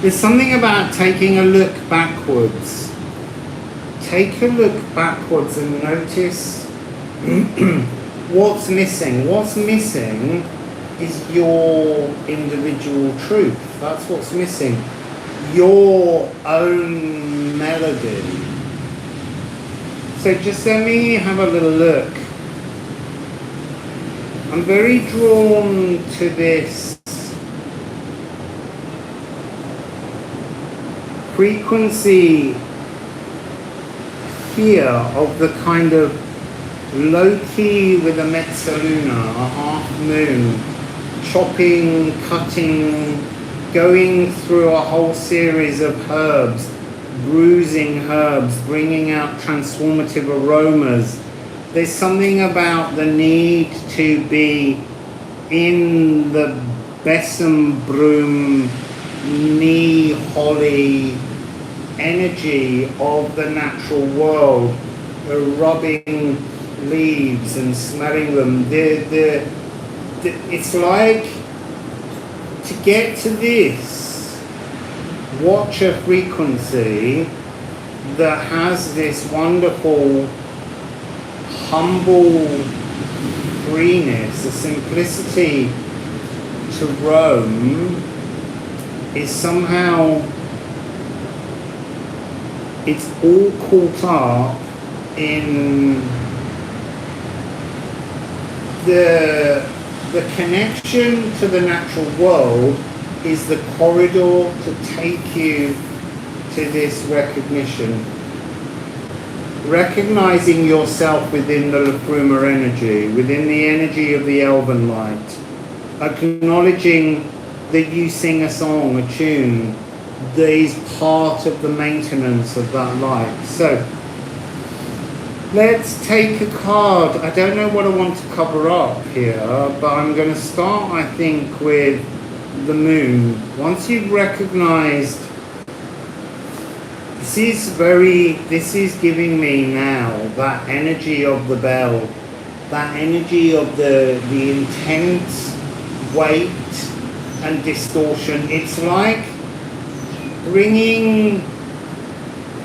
There's something about taking a look backwards. Take a look backwards and notice what's missing. What's missing is your individual truth. That's what's missing. Your own melody. So just let me have a little look. I'm very drawn to this frequency here of the kind of Loki with a mezzaluna, a half moon, chopping, cutting, going through a whole series of herbs, bruising herbs, bringing out transformative aromas. There's something about the need to be in the besom broom, knee holly energy of the natural world, rubbing leaves and smelling them. It's like, to get to this, watch a frequency that has this wonderful humble freeness, a simplicity to roam, is somehow, it's all caught up in the the connection to the natural world is the corridor to take you to this recognition. Recognizing yourself within the Liffruma energy, within the energy of the Elven light. Acknowledging that you sing a song, a tune, that is part of the maintenance of that light. So, let's take a card. I don't know what I want to cover up here, but I'm going to start, I think, with the moon. Once you've recognized, this is giving me now that energy of the bell, that energy of the intense weight and distortion. It's like bringing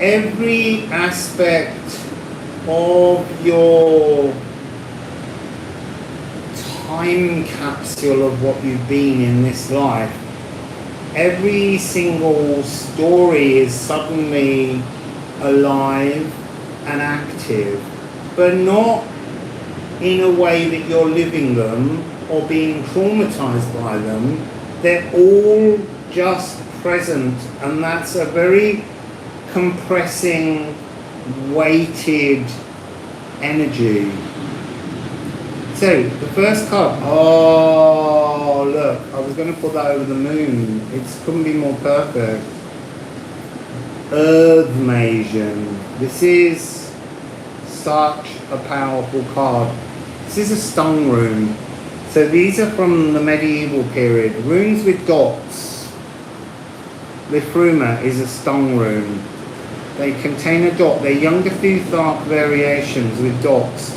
every aspect of your time capsule of what you've been in this life. Every single story is suddenly alive and active, but not in a way that you're living them or being traumatized by them. They're all just present, and that's a very compressing, weighted energy. So, the first card, oh look, I was going to put that over the moon, it couldn't be more perfect. Earthmasian, this is such a powerful card. This is a stone rune. So these are from the medieval period, runes with dots. Liffruma is a stone rune. They contain a dot, they're young diffuse arc variations with dots.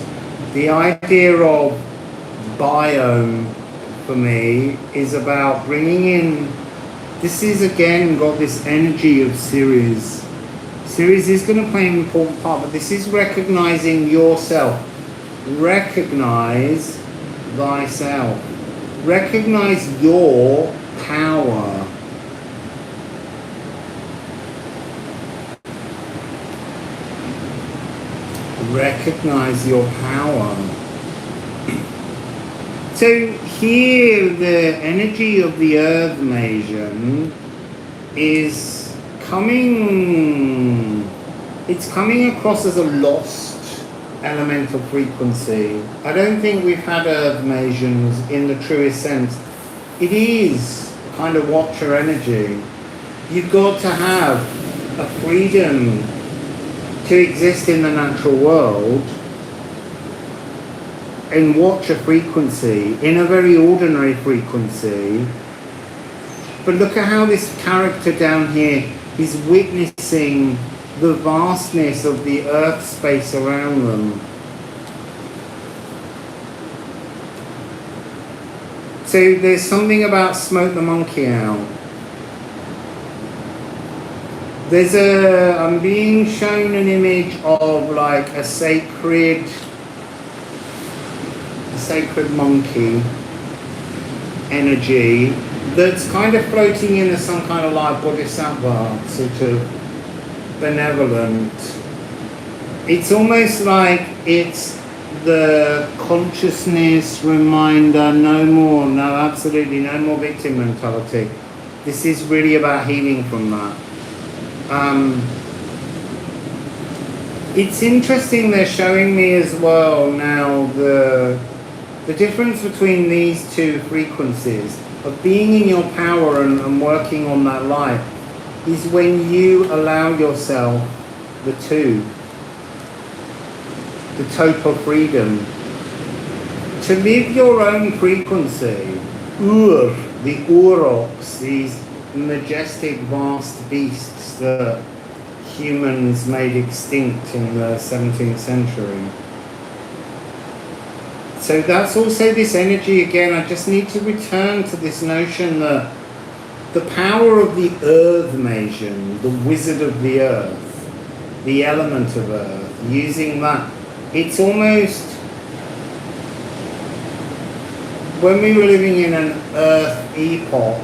The idea of biome for me is about bringing in, this is again got this energy of Ceres. Ceres is going to play an important part, but this is recognizing yourself. Recognize thyself. Recognize your power. Recognize your power. So here the energy of the Earthmasian is coming, it's coming across as a lost elemental frequency. I don't think we've had Earthmasians in the truest sense. It is kind of watcher energy. You've got to have a freedom to exist in the natural world and watch a frequency, in a very ordinary frequency. But look at how this character down here is witnessing the vastness of the earth space around them. So there's something about smoke the monkey out. I'm being shown an image of like a sacred monkey energy that's kind of floating in as some kind of like bodhisattva, sort of benevolent. It's almost like it's the consciousness reminder, absolutely no more victim mentality. This is really about healing from that. It's interesting they're showing me as well now the difference between these two frequencies of being in your power and working on that light is when you allow yourself the total freedom to live your own frequency. The aurochs, these majestic vast beasts that humans made extinct in the 17th century. So that's also this energy again. I just need to return to this notion that the power of the Earthmasian, the wizard of the earth, the element of earth, using that, it's almost, when we were living in an earth epoch,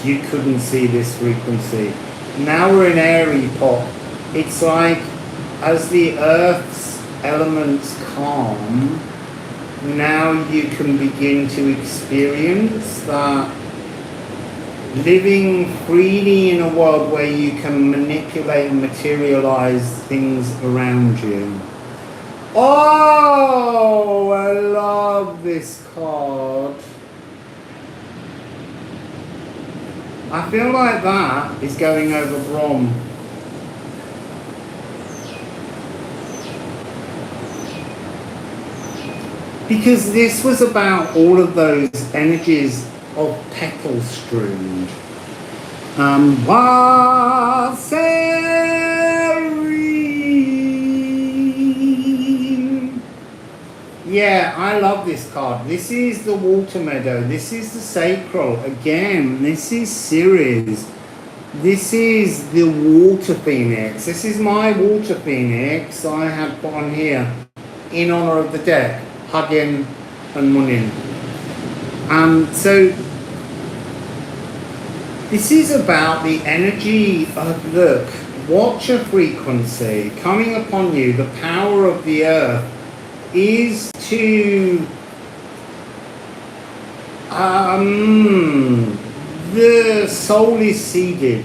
you couldn't see this frequency. Now we're in air epoch. It's like as the earth's elements calm, now you can begin to experience that living freely in a world where you can manipulate and materialize things around you. Oh, I love this card. I feel like that is going over Brom. Because this was about all of those energies of petal strewn. Yeah, I love this card. This is the Water Meadow. This is the Sacral. Again, this is Ceres. This is the Water Phoenix. This is my Water Phoenix I have put on here in honor of the deck. Hugging and Munin. So this is about the energy of, look, Watcher frequency coming upon you. The power of the earth is to the soul is seeded.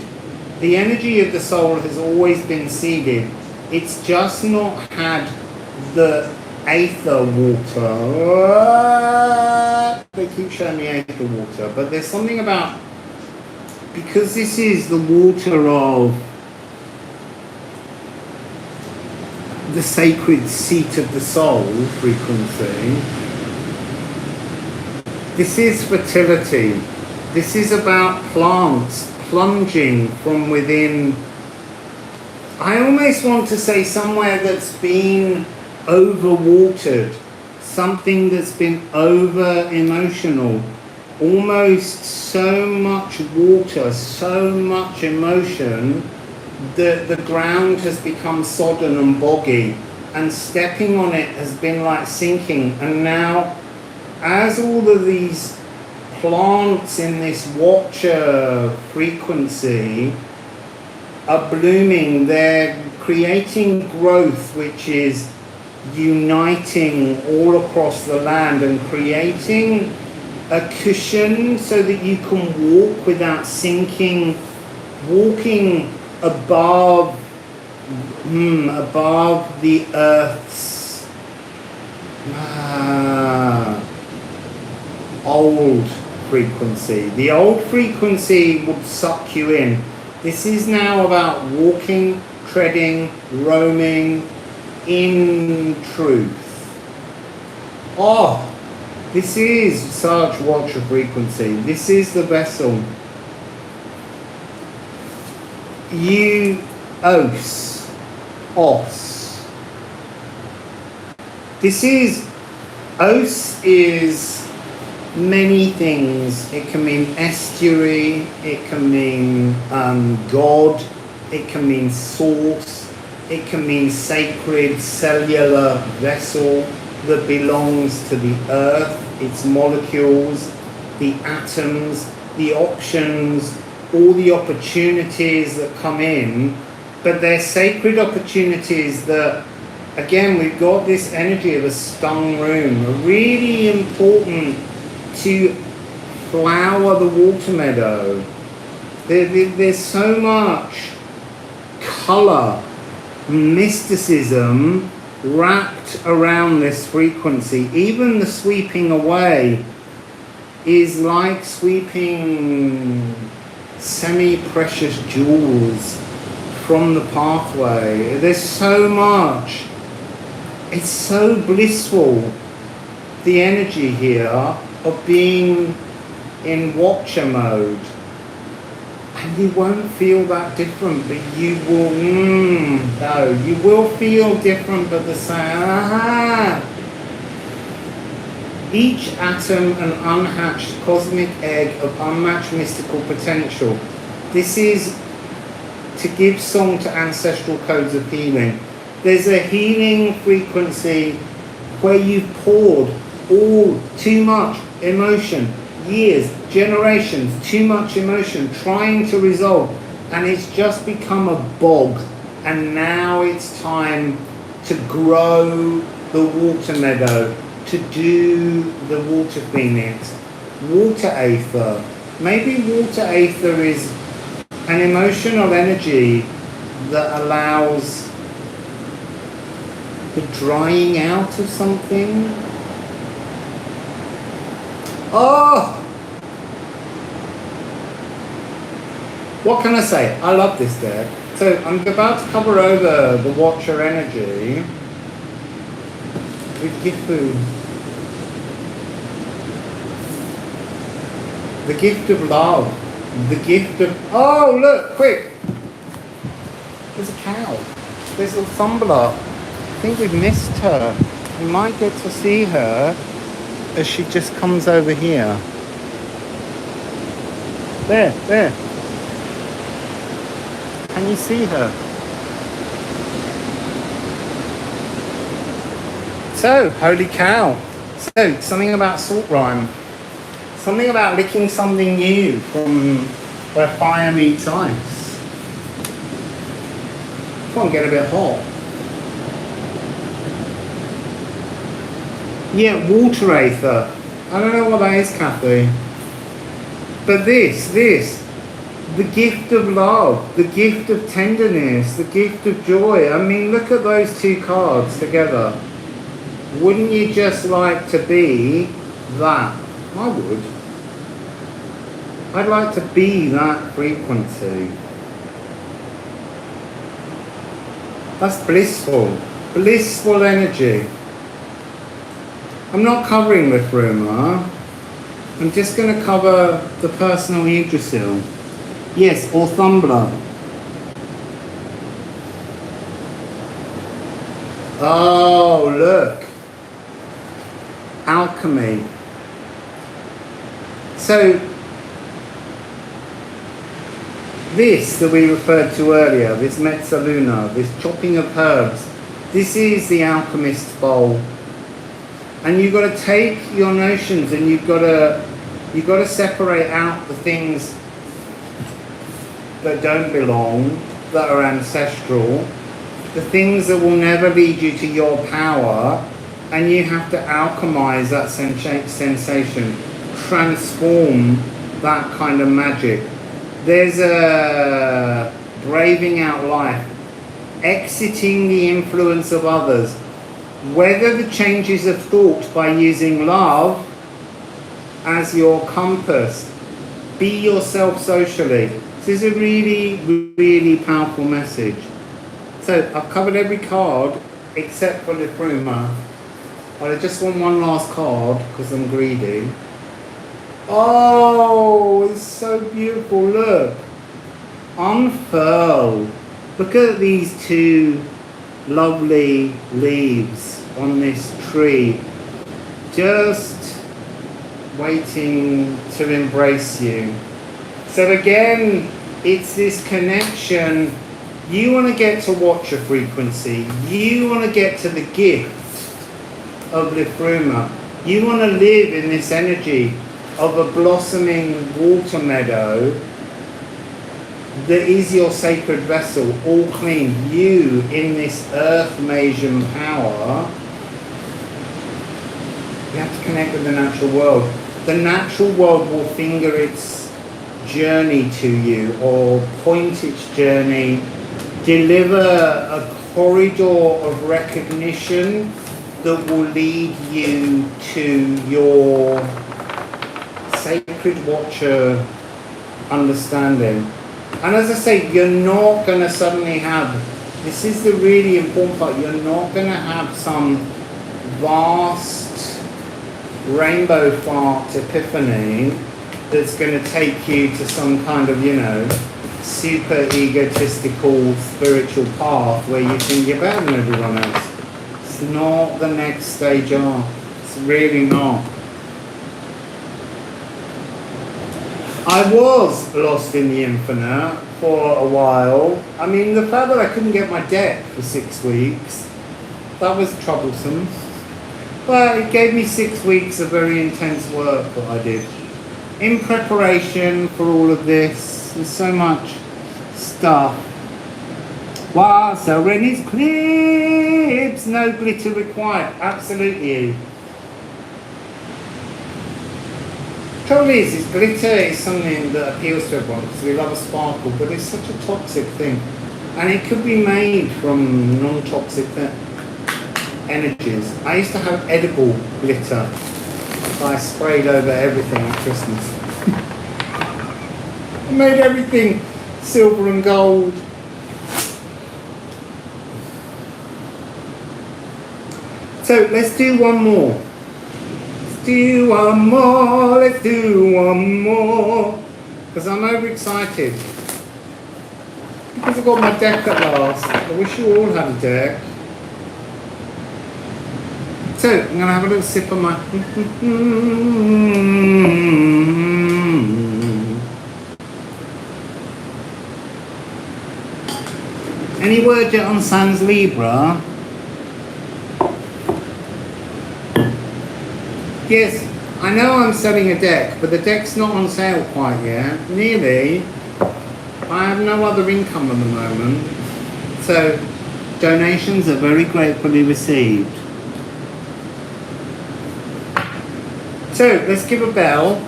The energy of the soul has always been seeded. It's just not had the aether water. They keep showing me aether water, but there's something about, because this is the water of the sacred seat of the soul frequency. This is fertility. This is about plants plunging from within. I almost want to say somewhere that's been overwatered, something that's been over emotional, almost so much water, so much emotion that the ground has become sodden and boggy, and stepping on it has been like sinking. And now, as all of these plants in this Watcher frequency are blooming, they're creating growth which is uniting all across the land and creating a cushion so that you can walk without sinking, walking above the earth's old frequency. The old frequency would suck you in. This is now about walking, treading, roaming in truth. Oh, this is such Watcher frequency. This is the vessel. Os. This is, Os is many things. It can mean estuary, it can mean God, it can mean source, it can mean sacred cellular vessel that belongs to the earth, its molecules, the atoms, the options, all the opportunities that come in, but they're sacred opportunities that, again, we've got this energy of a stung room, really important to flower the water meadow. There's so much colour, mysticism wrapped around this frequency. Even the sweeping away is like sweeping semi-precious jewels from the pathway. There's so much. It's so blissful, the energy here of being in Watcher mode. And you won't feel that different, but you will, no, you will feel different, but the same. Each atom an unhatched cosmic egg of unmatched mystical potential. This is to give song to ancestral codes of healing. There's a healing frequency where you've poured all too much emotion, years, generations, too much emotion, trying to resolve, and it's just become a bog. And now it's time to grow the water meadow, to do the water phoenix. Water aether. Maybe water aether is an emotional energy that allows the drying out of something. Oh! What can I say? I love this deck. So I'm about to cover over the Watcher energy with Gifu. The gift of love. The gift of... Oh, look, quick! There's a cow. There's a Thumbler. I think we've missed her. We might get to see her as she just comes over here. There. Can you see her? So, holy cow. So, something about salt rhyme. Something about licking something new from where fire meets ice. Come on, get a bit hot. Yeah, water aether. I don't know what that is, Kathy. But this, the gift of love, the gift of tenderness, the gift of joy. I mean, look at those two cards together. Wouldn't you just like to be that? I would. I'd like to be that frequency. That's blissful. Blissful energy. I'm not covering Liffruma. I'm just going to cover the personal Yggdrasil. Yes, or Thumbler. Oh, look. Alchemy. So, this that we referred to earlier, this mezzaluna, this chopping of herbs, this is the alchemist's bowl. And you've got to take your notions and you've got to separate out the things that don't belong, that are ancestral, the things that will never lead you to your power, and you have to alchemize that sensation, transform that kind of magic. There's a braving out life, exiting the influence of others, whether the changes of thought by using love as your compass. Be yourself socially. This is a really, really powerful message. So I've covered every card except for Liffruma. But I just want one last card because I'm greedy. Oh, it's so beautiful. Look. Unfurl. Look at these two lovely leaves on this tree. Just waiting to embrace you. So again, it's this connection. You want to get to Watcher frequency. You want to get to the gift of Liffruma. You want to live in this energy of a blossoming water meadow that is your sacred vessel, all clean. You in this earth Masian power. You have to connect with the natural world. The natural world will finger its journey to you or point its journey, deliver a corridor of recognition that will lead you to your sacred Watcher understanding. And as I say, you're not going to suddenly have, this is the really important part, you're not going to have some vast rainbow fart epiphany that's going to take you to some kind of, super egotistical spiritual path where you think you're better than everyone else. It's not the next stage up. It's really not. I was lost in the infinite for a while. I mean, the fact that I couldn't get my deck for 6 weeks, that was troublesome. But it gave me 6 weeks of very intense work that I did. In preparation for all of this, there's so much stuff. Wassail Rennie's clips, no glitter required. Absolutely. Trouble is glitter is something that appeals to everyone because we love a sparkle, but it's such a toxic thing. And it could be made from non-toxic energies. I used to have edible glitter that I sprayed over everything at Christmas. I made everything silver and gold. So let's do one more. Let's do one more, let's do one more. Because I'm overexcited. Because I got my deck at last. I wish you all had a deck. So, I'm going to have a little sip of my... Any word yet on Sans Libra? Yes, I know I'm selling a deck, but the deck's not on sale quite yet. Nearly. I have no other income at the moment. So, donations are very gratefully received. So, let's give a bell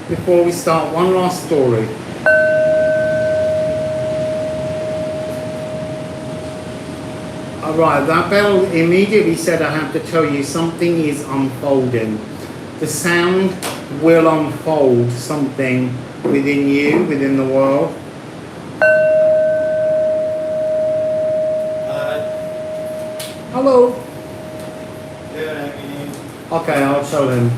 before we start one last story. Alright, that bell immediately said I have to tell you something is unfolding. The sound will unfold something within you, within the world. Hello. Okay, I'll show him.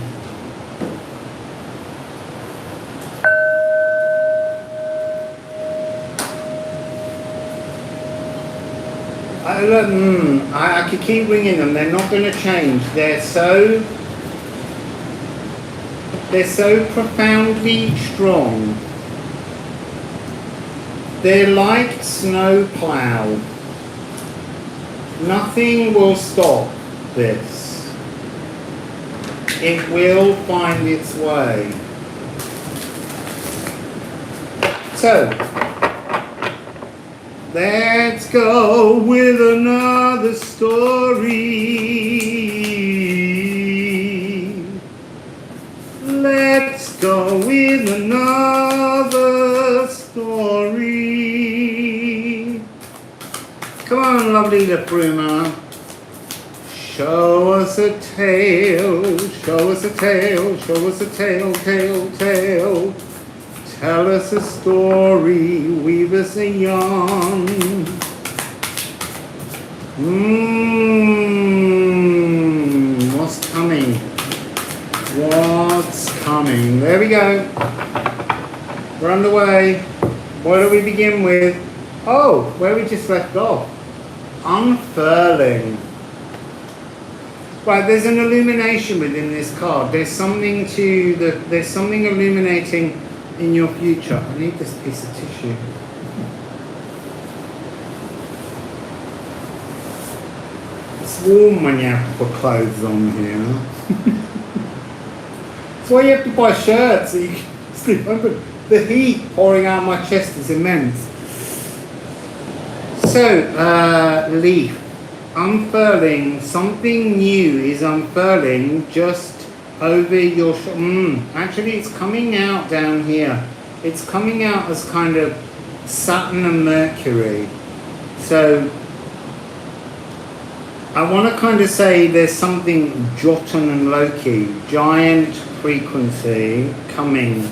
I could keep ringing them. They're not going to change. They're so profoundly strong. They're like snow plow. Nothing will stop this. It will find its way. So, let's go with another story. Let's go with another story. Come on, lovely Liffruma. Show us a tale, show us a tale, show us a tale, tale, tale. Tell us a story, weave us a yarn. What's coming? What's coming? There we go. We're underway. What do we begin with? Oh, where we just left off. Unfurling. Right, there's an illumination within this card. There's something illuminating in your future. I need this piece of tissue. It's warm when you have to put clothes on here. That's why you have to buy shirts so you can sleep under. The heat pouring out my chest is immense. So, leaf. Unfurling. Something new is unfurling just over your actually it's coming out down here. It's coming out as kind of Saturn and Mercury. So I want to kind of say there's something Jotun and Loki, giant frequency coming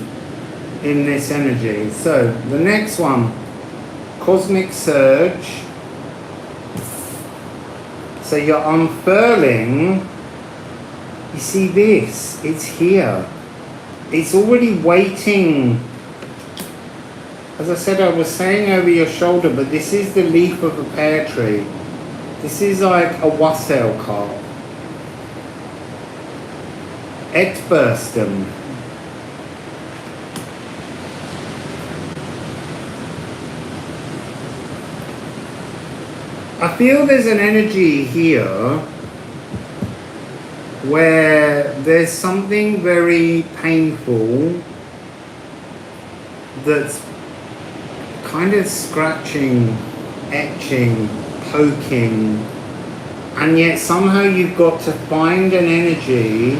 in this energy. So the next one, cosmic surge. So you're unfurling. You see this, it's here. It's already waiting. As I said, I was saying over your shoulder, but this is the leaf of a pear tree. This is like a wassail card. Etburstum. I feel there's an energy here where there's something very painful that's kind of scratching, etching, poking, and yet somehow you've got to find an energy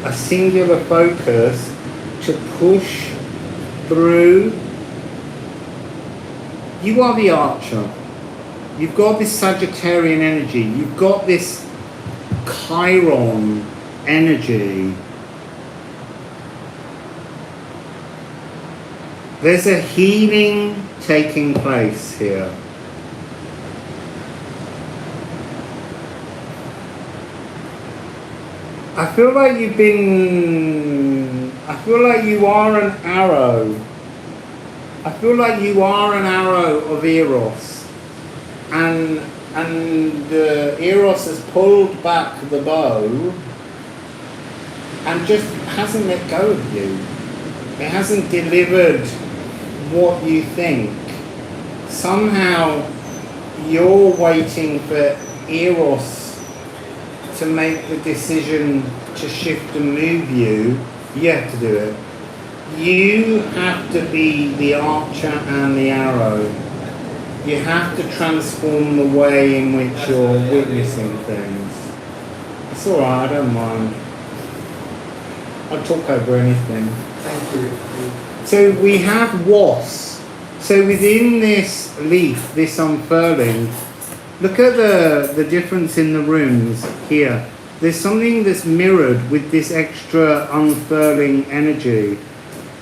a singular focus to push through. You are the archer. You've got this Sagittarian energy. You've got this Chiron energy. There's a healing taking place here. I feel like I feel like you are an arrow. I feel like you are an arrow of Eros. And Eros has pulled back the bow and just hasn't let go of you. It hasn't delivered what you think. Somehow you're waiting for Eros to make the decision to shift and move you. You have to do it. You have to be the archer and the arrow. You have to transform the way in which you're witnessing things. It's alright, I don't mind. I'll talk over anything. Thank you. So we have was. So within this leaf, this unfurling, look at the difference in the rooms here. There's something that's mirrored with this extra unfurling energy.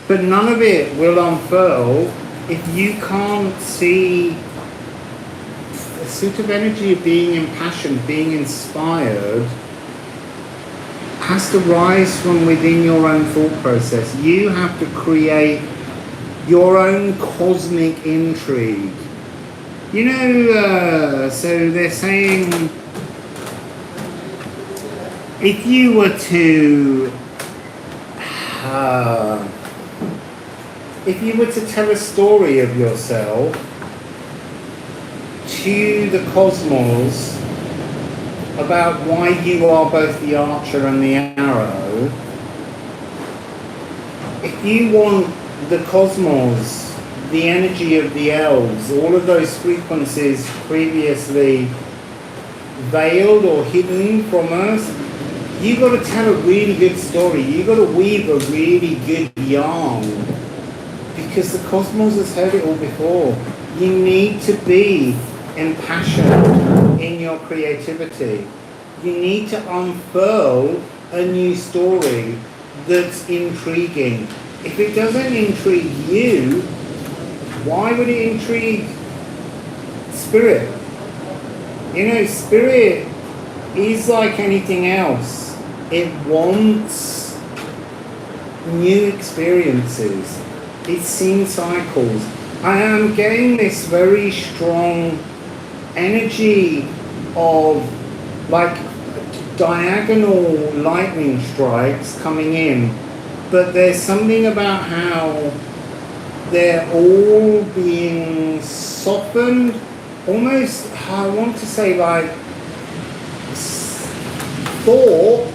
But none of it will unfurl if you can't see a sort of energy of being impassioned, being inspired, has to rise from within your own thought process. You have to create your own cosmic intrigue. You know, so they're saying if you were to tell a story of yourself to the cosmos about why you are both the archer and the arrow, if you want the cosmos, the energy of the elves, all of those frequencies previously veiled or hidden from us, you got to tell a really good story. You got to weave a really good yarn, because the cosmos has heard it all before. You need to be impassioned in your creativity. You need to unfurl a new story that's intriguing. If it doesn't intrigue you, why would it intrigue spirit? You know, spirit is like anything else. It wants new experiences. It's seen cycles. I am getting this very strong energy of like diagonal lightning strikes coming in, but there's something about how they're all being softened, almost, I want to say like Thor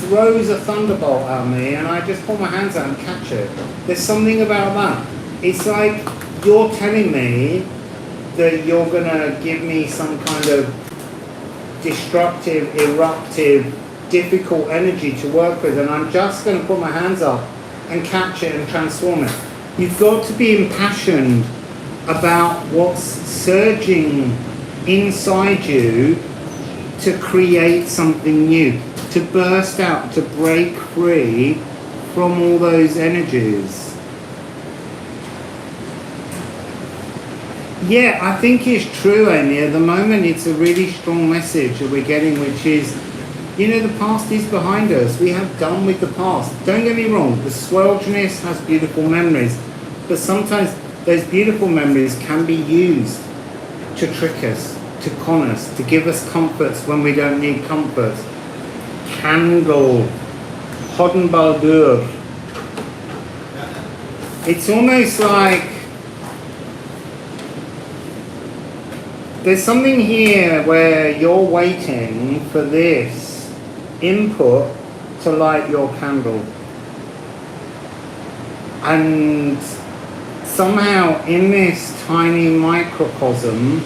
throws a thunderbolt at me and I just pull my hands out and catch it. There's something about that. It's like you're telling me that you're gonna give me some kind of destructive, eruptive, difficult energy to work with, and I'm just gonna put my hands up and catch it and transform it. You've got to be impassioned about what's surging inside you to create something new, to burst out, to break free from all those energies. Yeah, I think it's true, Amy. At the moment, it's a really strong message that we're getting, which is, you know, the past is behind us. We have done with the past. Don't get me wrong, the Swelgeness has beautiful memories, but sometimes those beautiful memories can be used to trick us, to con us, to give us comforts when we don't need comfort. Candle, Hodenbaldur. It's almost like there's something here where you're waiting for this input to light your candle. And somehow in this tiny microcosm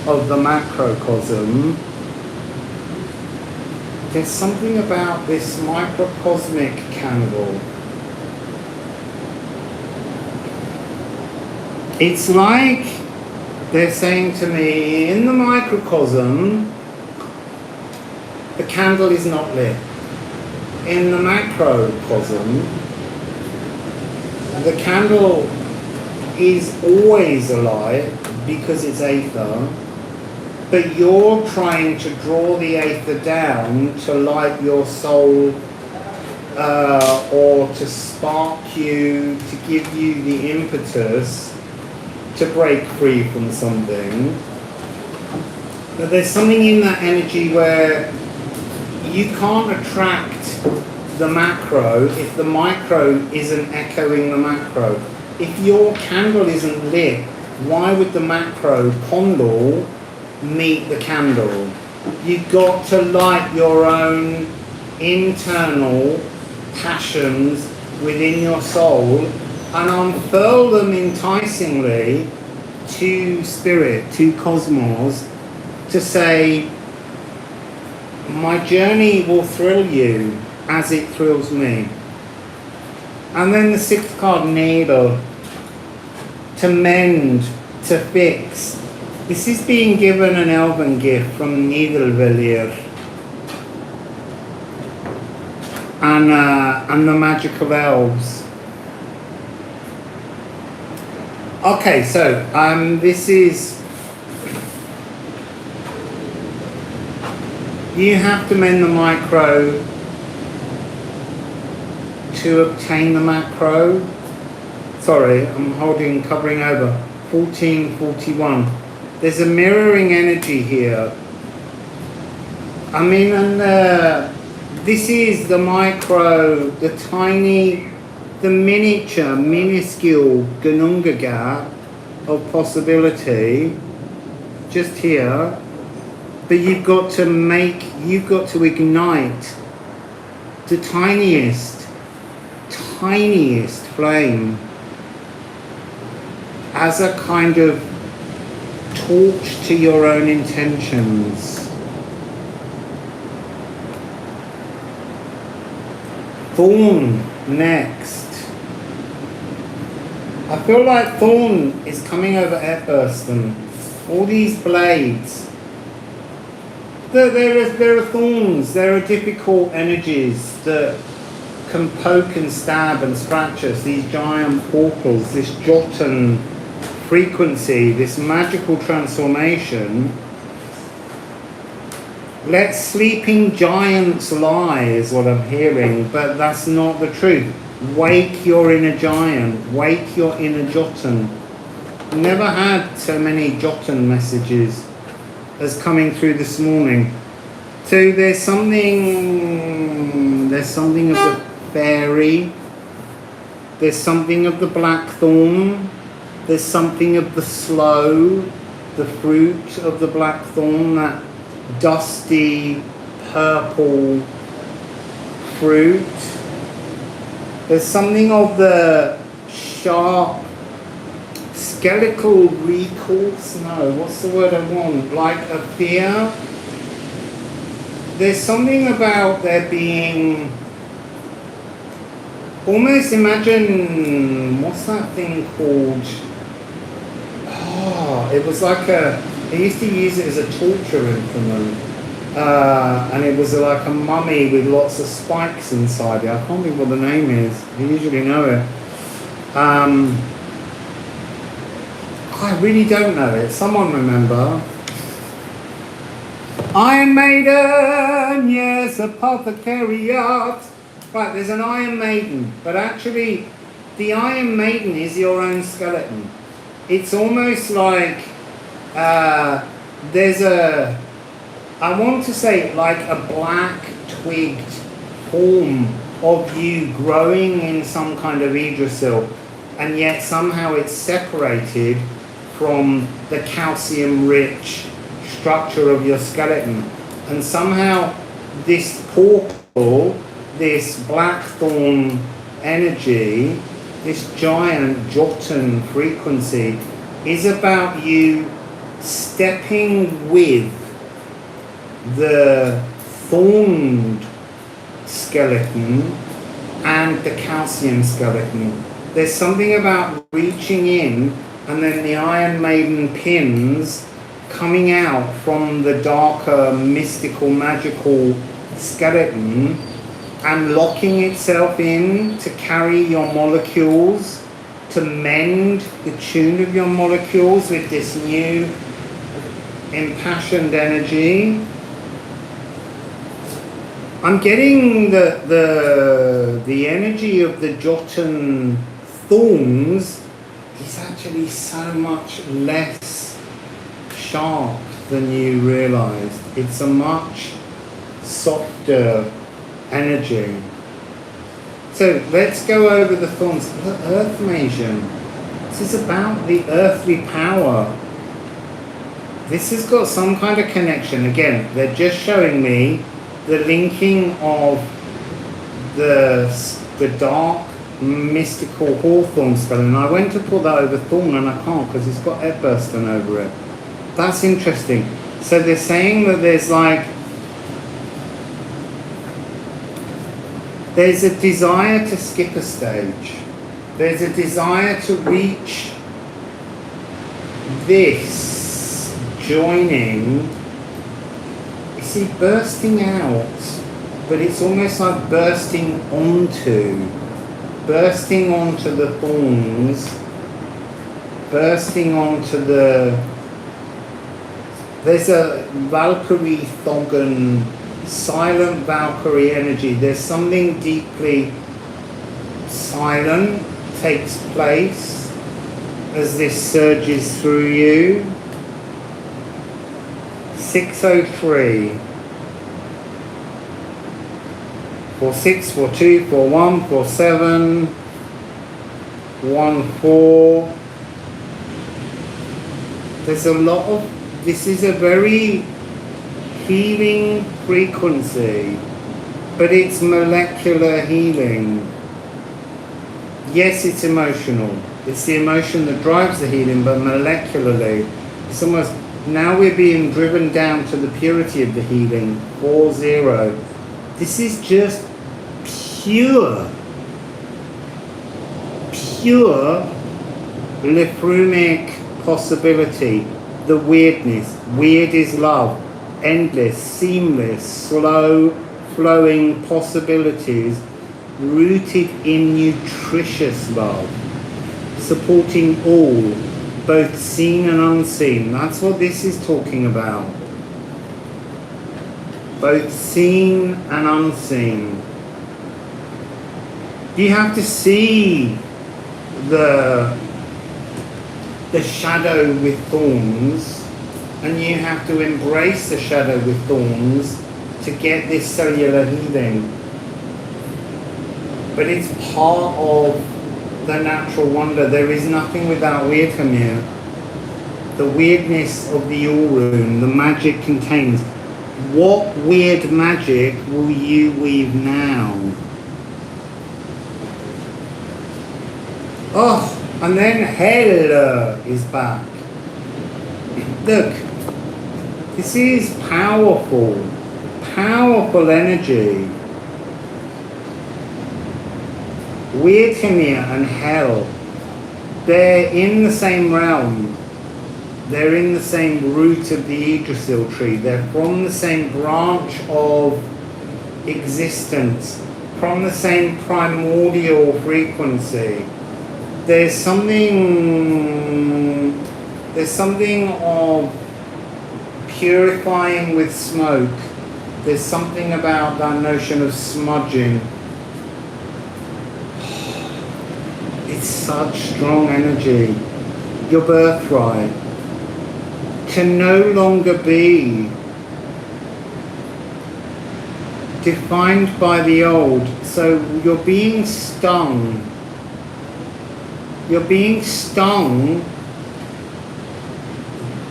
of the macrocosm, there's something about this microcosmic candle. It's like they're saying to me, in the microcosm, the candle is not lit. In the macrocosm, the candle is always alight because it's aether, but you're trying to draw the aether down to light your soul or to spark you, to give you the impetus to break free from something. But there's something in that energy where you can't attract the macro if the micro isn't echoing the macro. If your candle isn't lit, why would the macro condor meet the candle? You've got to light your own internal passions within your soul and unfurl them enticingly to spirit, to cosmos, to say, my journey will thrill you as it thrills me. And then the sixth card, Meadow, to mend, to fix. This is being given an Elven gift from Nidelvelir and the magic of elves. Okay, so this is, you have to mend the micro to obtain the macro. Sorry, I'm covering over. 1441. There's a mirroring energy here. I mean, and this is the micro, the tiny, the miniature, minuscule Ganungaga of possibility, just here. But you've got to ignite the tiniest flame as a kind of torch to your own intentions. Thorn next. I feel like Thorn is coming over Epperson. All these blades. There are thorns, there are difficult energies that can poke and stab and scratch us, these giant portals, this Jotun frequency, this magical transformation. Let sleeping giants lie is what I'm hearing, but that's not the truth. Wake your inner giant, wake your inner Jotun. Never had so many Jotun messages as coming through this morning. So there's something of the fairy, there's something of the blackthorn, there's something of the sloe, the fruit of the blackthorn, that dusty purple fruit. There's something of the sharp skeletal recourse, no, what's the word I want? Like a fear. There's something about there being, almost imagine, what's that thing called? Oh, it was like they used to use it as a torture implement. And it was like a mummy with lots of spikes inside it. I can't think what the name is. You usually know it. I really don't know it. Someone remember? Iron Maiden, yes, apothecariat. Right, there's an Iron Maiden, but actually, the Iron Maiden is your own skeleton. It's almost like there's a, I want to say like a black twigged form of you growing in some kind of Yggdrasil, and yet somehow it's separated from the calcium-rich structure of your skeleton. And somehow this portal, this blackthorn energy, this giant Jotun frequency, is about you stepping with the thorned skeleton and the calcium skeleton. There's something about reaching in and then the Iron Maiden pins coming out from the darker, mystical, magical skeleton and locking itself in to carry your molecules, to mend the tune of your molecules with this new impassioned energy. I'm getting the energy of the Jotun thorns is actually so much less sharp than you realized. It's a much softer energy. So let's go over the thorns. The Earth Masion. This is about the earthly power. This has got some kind of connection. Again, they're just showing me the linking of the dark, mystical hawthorn skeleton. I went to put that over thorn and I can't because it's got airbursting over it. That's interesting. So they're saying that there's a desire to skip a stage. There's a desire to reach this joining. You see, bursting out, but it's almost like bursting onto the thorns, bursting onto there's a Valkyrie Thogan, silent Valkyrie energy. There's something deeply silent takes place as this surges through you. 603. 46, 42, 41, 47, 14. There's a lot of, this is a very healing frequency, but it's molecular healing. Yes, it's emotional. It's the emotion that drives the healing, but molecularly. It's almost, now we're being driven down to the purity of the healing, 4-0. This is just pure Liffrumic possibility. The weirdness. Weird is love. Endless, seamless, slow flowing possibilities rooted in nutritious love. Supporting all, both seen and unseen. That's what this is talking about. Both seen and unseen. You have to see the shadow with thorns, and you have to embrace the shadow with thorns to get this cellular healing. But it's part of the natural wonder. There is nothing without weirdom here. The weirdness of the All-Rune, the magic contains. What weird magic will you weave now? Oh, and then hell is back. Look, this is powerful, powerful energy. Weirdhymia and hell, they're in the same realm. They're in the same root of the Yggdrasil tree. They're from the same branch of existence, from the same primordial frequency. There's something of purifying with smoke. There's something about that notion of smudging. It's such strong energy. Your birthright. To no longer be defined by the old. So you're being stung. You're being stung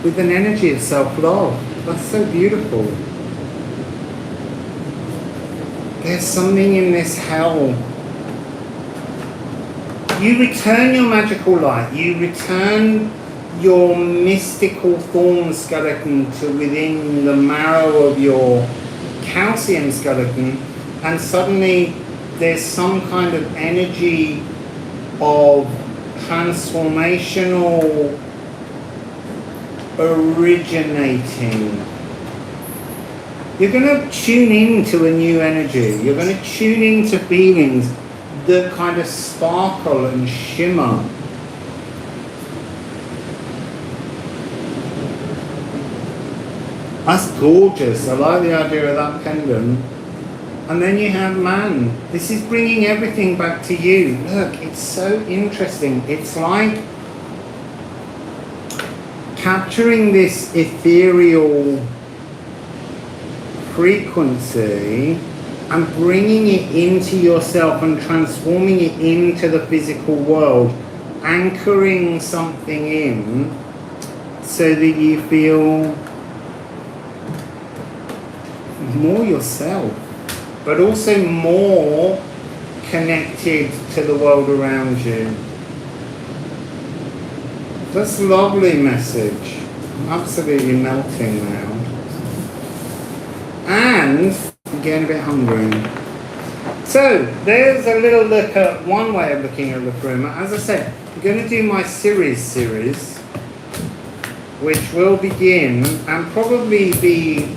with an energy of self-love. That's so beautiful. There's something in this hell. You return your magical light. You return your mystical thorn skeleton to within the marrow of your calcium skeleton, and suddenly there's some kind of energy of transformational originating. You're going to tune into a new energy. You're going to tune into feelings that kind of sparkle and shimmer. That's gorgeous. I like the idea of that pendant. And then you have man. This is bringing everything back to you. Look, it's so interesting. It's like capturing this ethereal frequency and bringing it into yourself and transforming it into the physical world, anchoring something in so that you feel more yourself, but also more connected to the world around you. That's a lovely message. I'm absolutely melting now. And I'm getting a bit hungry. So, there's a little look at one way of looking at Liffruma. As I said, I'm going to do my series, which will begin and probably be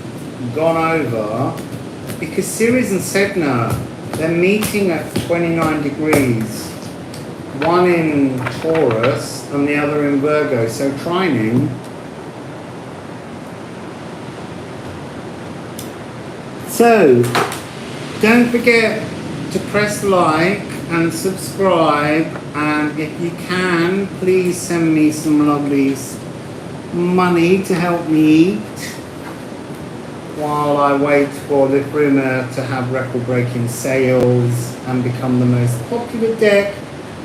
gone over, because Ceres and Sedna, they're meeting at 29 degrees. One in Taurus and the other in Virgo, so trining. So, don't forget to press like and subscribe, and if you can, please send me some lovely money to help me eat while I wait for Liffruma to have record-breaking sales and become the most popular deck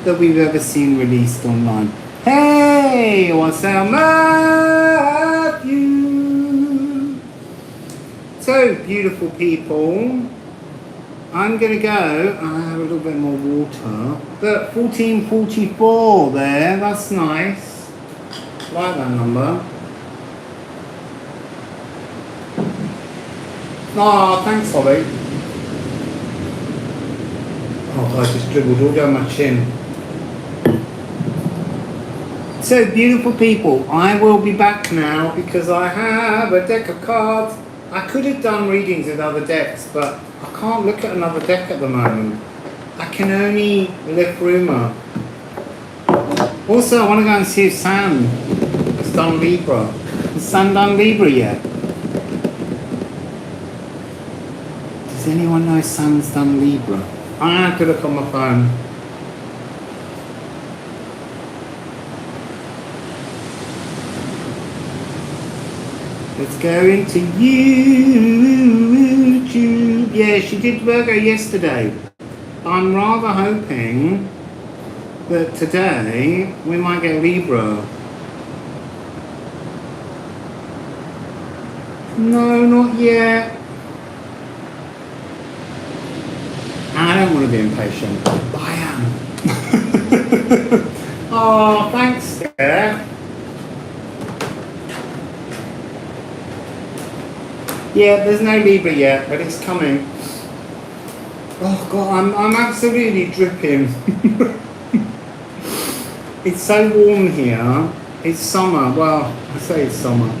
that we've ever seen released online. Hey, Wassail Beautiful! So, beautiful people, I'm going to go, I have a little bit more water, but 1444 there, that's nice, like that number. Oh, thanks, Holly. Oh, I just dribbled all down my chin. So, beautiful people, I will be back now because I have a deck of cards. I could have done readings with other decks, but I can't look at another deck at the moment. I can only Liffruma. Also, I want to go and see if Sam has done Libra. Has Sam done Libra yet? Does anyone know Sam's done Libra? I have to look on my phone. Let's go into YouTube. Yeah, she did Virgo yesterday. I'm rather hoping that today we might get Libra. No, not yet. I don't want to be impatient. I am. Oh, thanks, Steph. Yeah, there's no Libra yet, but it's coming. Oh God, I'm absolutely dripping. It's so warm here. It's summer. Well, I say it's summer.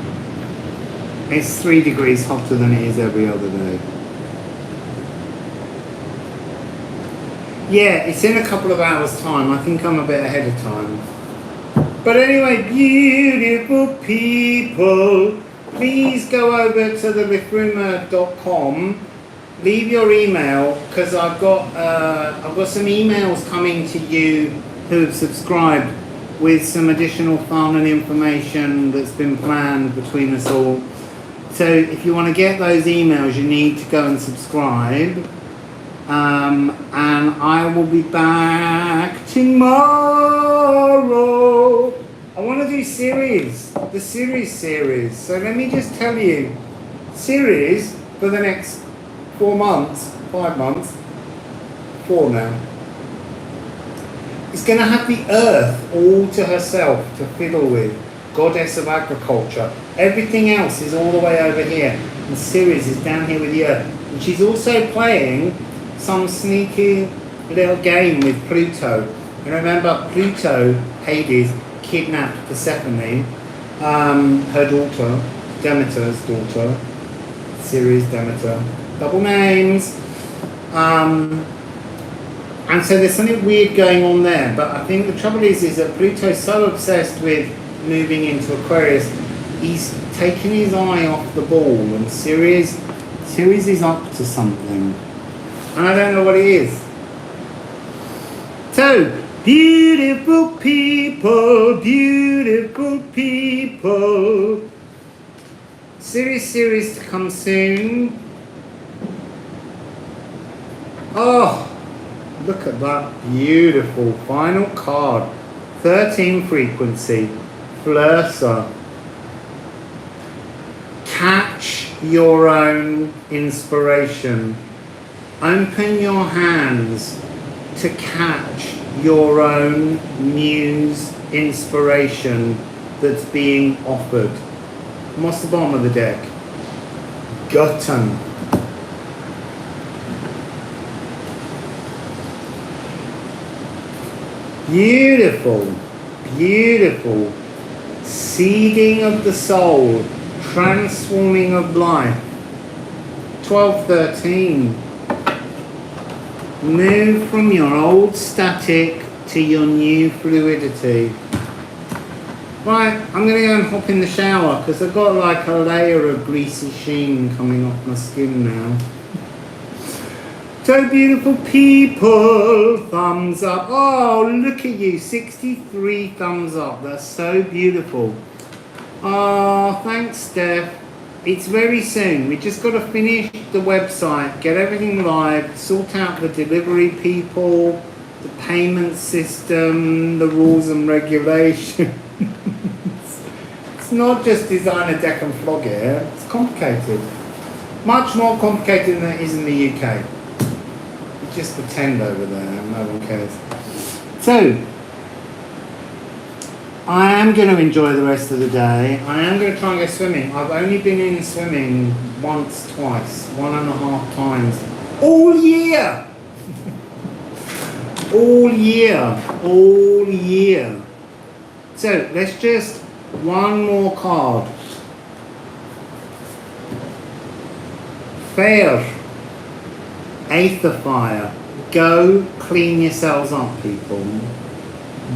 It's 3 degrees hotter than it is every other day. Yeah, it's in a couple of hours' time. I think I'm a bit ahead of time. But anyway, beautiful people, please go over to the liffruma.com. Leave your email, because I've got some emails coming to you who have subscribed with some additional fun and information that's been planned between us all. So if you want to get those emails, you need to go and subscribe. And I will be back tomorrow. I want to do the series. So let me just tell you, series for the next 4 months, 5 months, 4 now. It's going to have the earth all to herself to fiddle with, goddess of agriculture. Everything else is all the way over here. And Ceres is down here with the Earth. And she's also playing some sneaky little game with Pluto. You remember Pluto, Hades, kidnapped Persephone, her daughter, Demeter's daughter, Ceres, Demeter, double names. And so there's something weird going on there. But I think the trouble is that Pluto's so obsessed with moving into Aquarius, he's taken his eye off the ball, and Ceres is up to something. And I don't know what it is. So, beautiful people, beautiful people. Ceres to come soon. Oh, look at that beautiful final card. 13 frequency, Flursa. Catch your own inspiration. Open your hands to catch your own muse inspiration that's being offered. And what's the bottom of the deck? Gutton. Beautiful, beautiful. Seeding of the soul. Transforming of life. 12-13. Move from your old static to your new fluidity. Right, I'm going to go and hop in the shower because I've got like a layer of greasy sheen coming off my skin now. So beautiful people, thumbs up. Oh, look at you, 63 thumbs up. That's so beautiful. Oh, thanks, Steph. It's very soon. We just got to finish the website, get everything live, sort out the delivery people, the payment system, the rules and regulations. It's not just design a deck and flog it. It's complicated. Much more complicated than it is in the UK. You just pretend over there, no one cares. So, I am going to enjoy the rest of the day. I am going to try and go swimming. I've only been in swimming once, twice, 1.5 times. All year! All year. All year. So, let's just, one more card. Fair. Aether fire. Go clean yourselves up, people.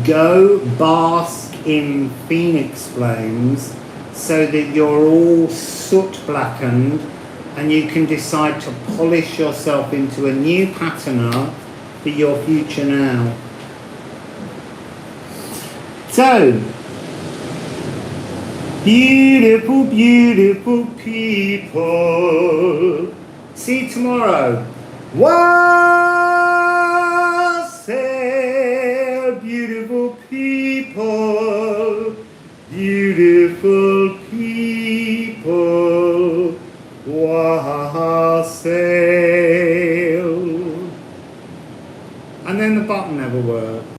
Go bask in phoenix flames so that you're all soot blackened and you can decide to polish yourself into a new patterner for your future now. So, beautiful, beautiful people. See you tomorrow. Wassail beautiful people, beautiful people, wassail. And then the button never worked.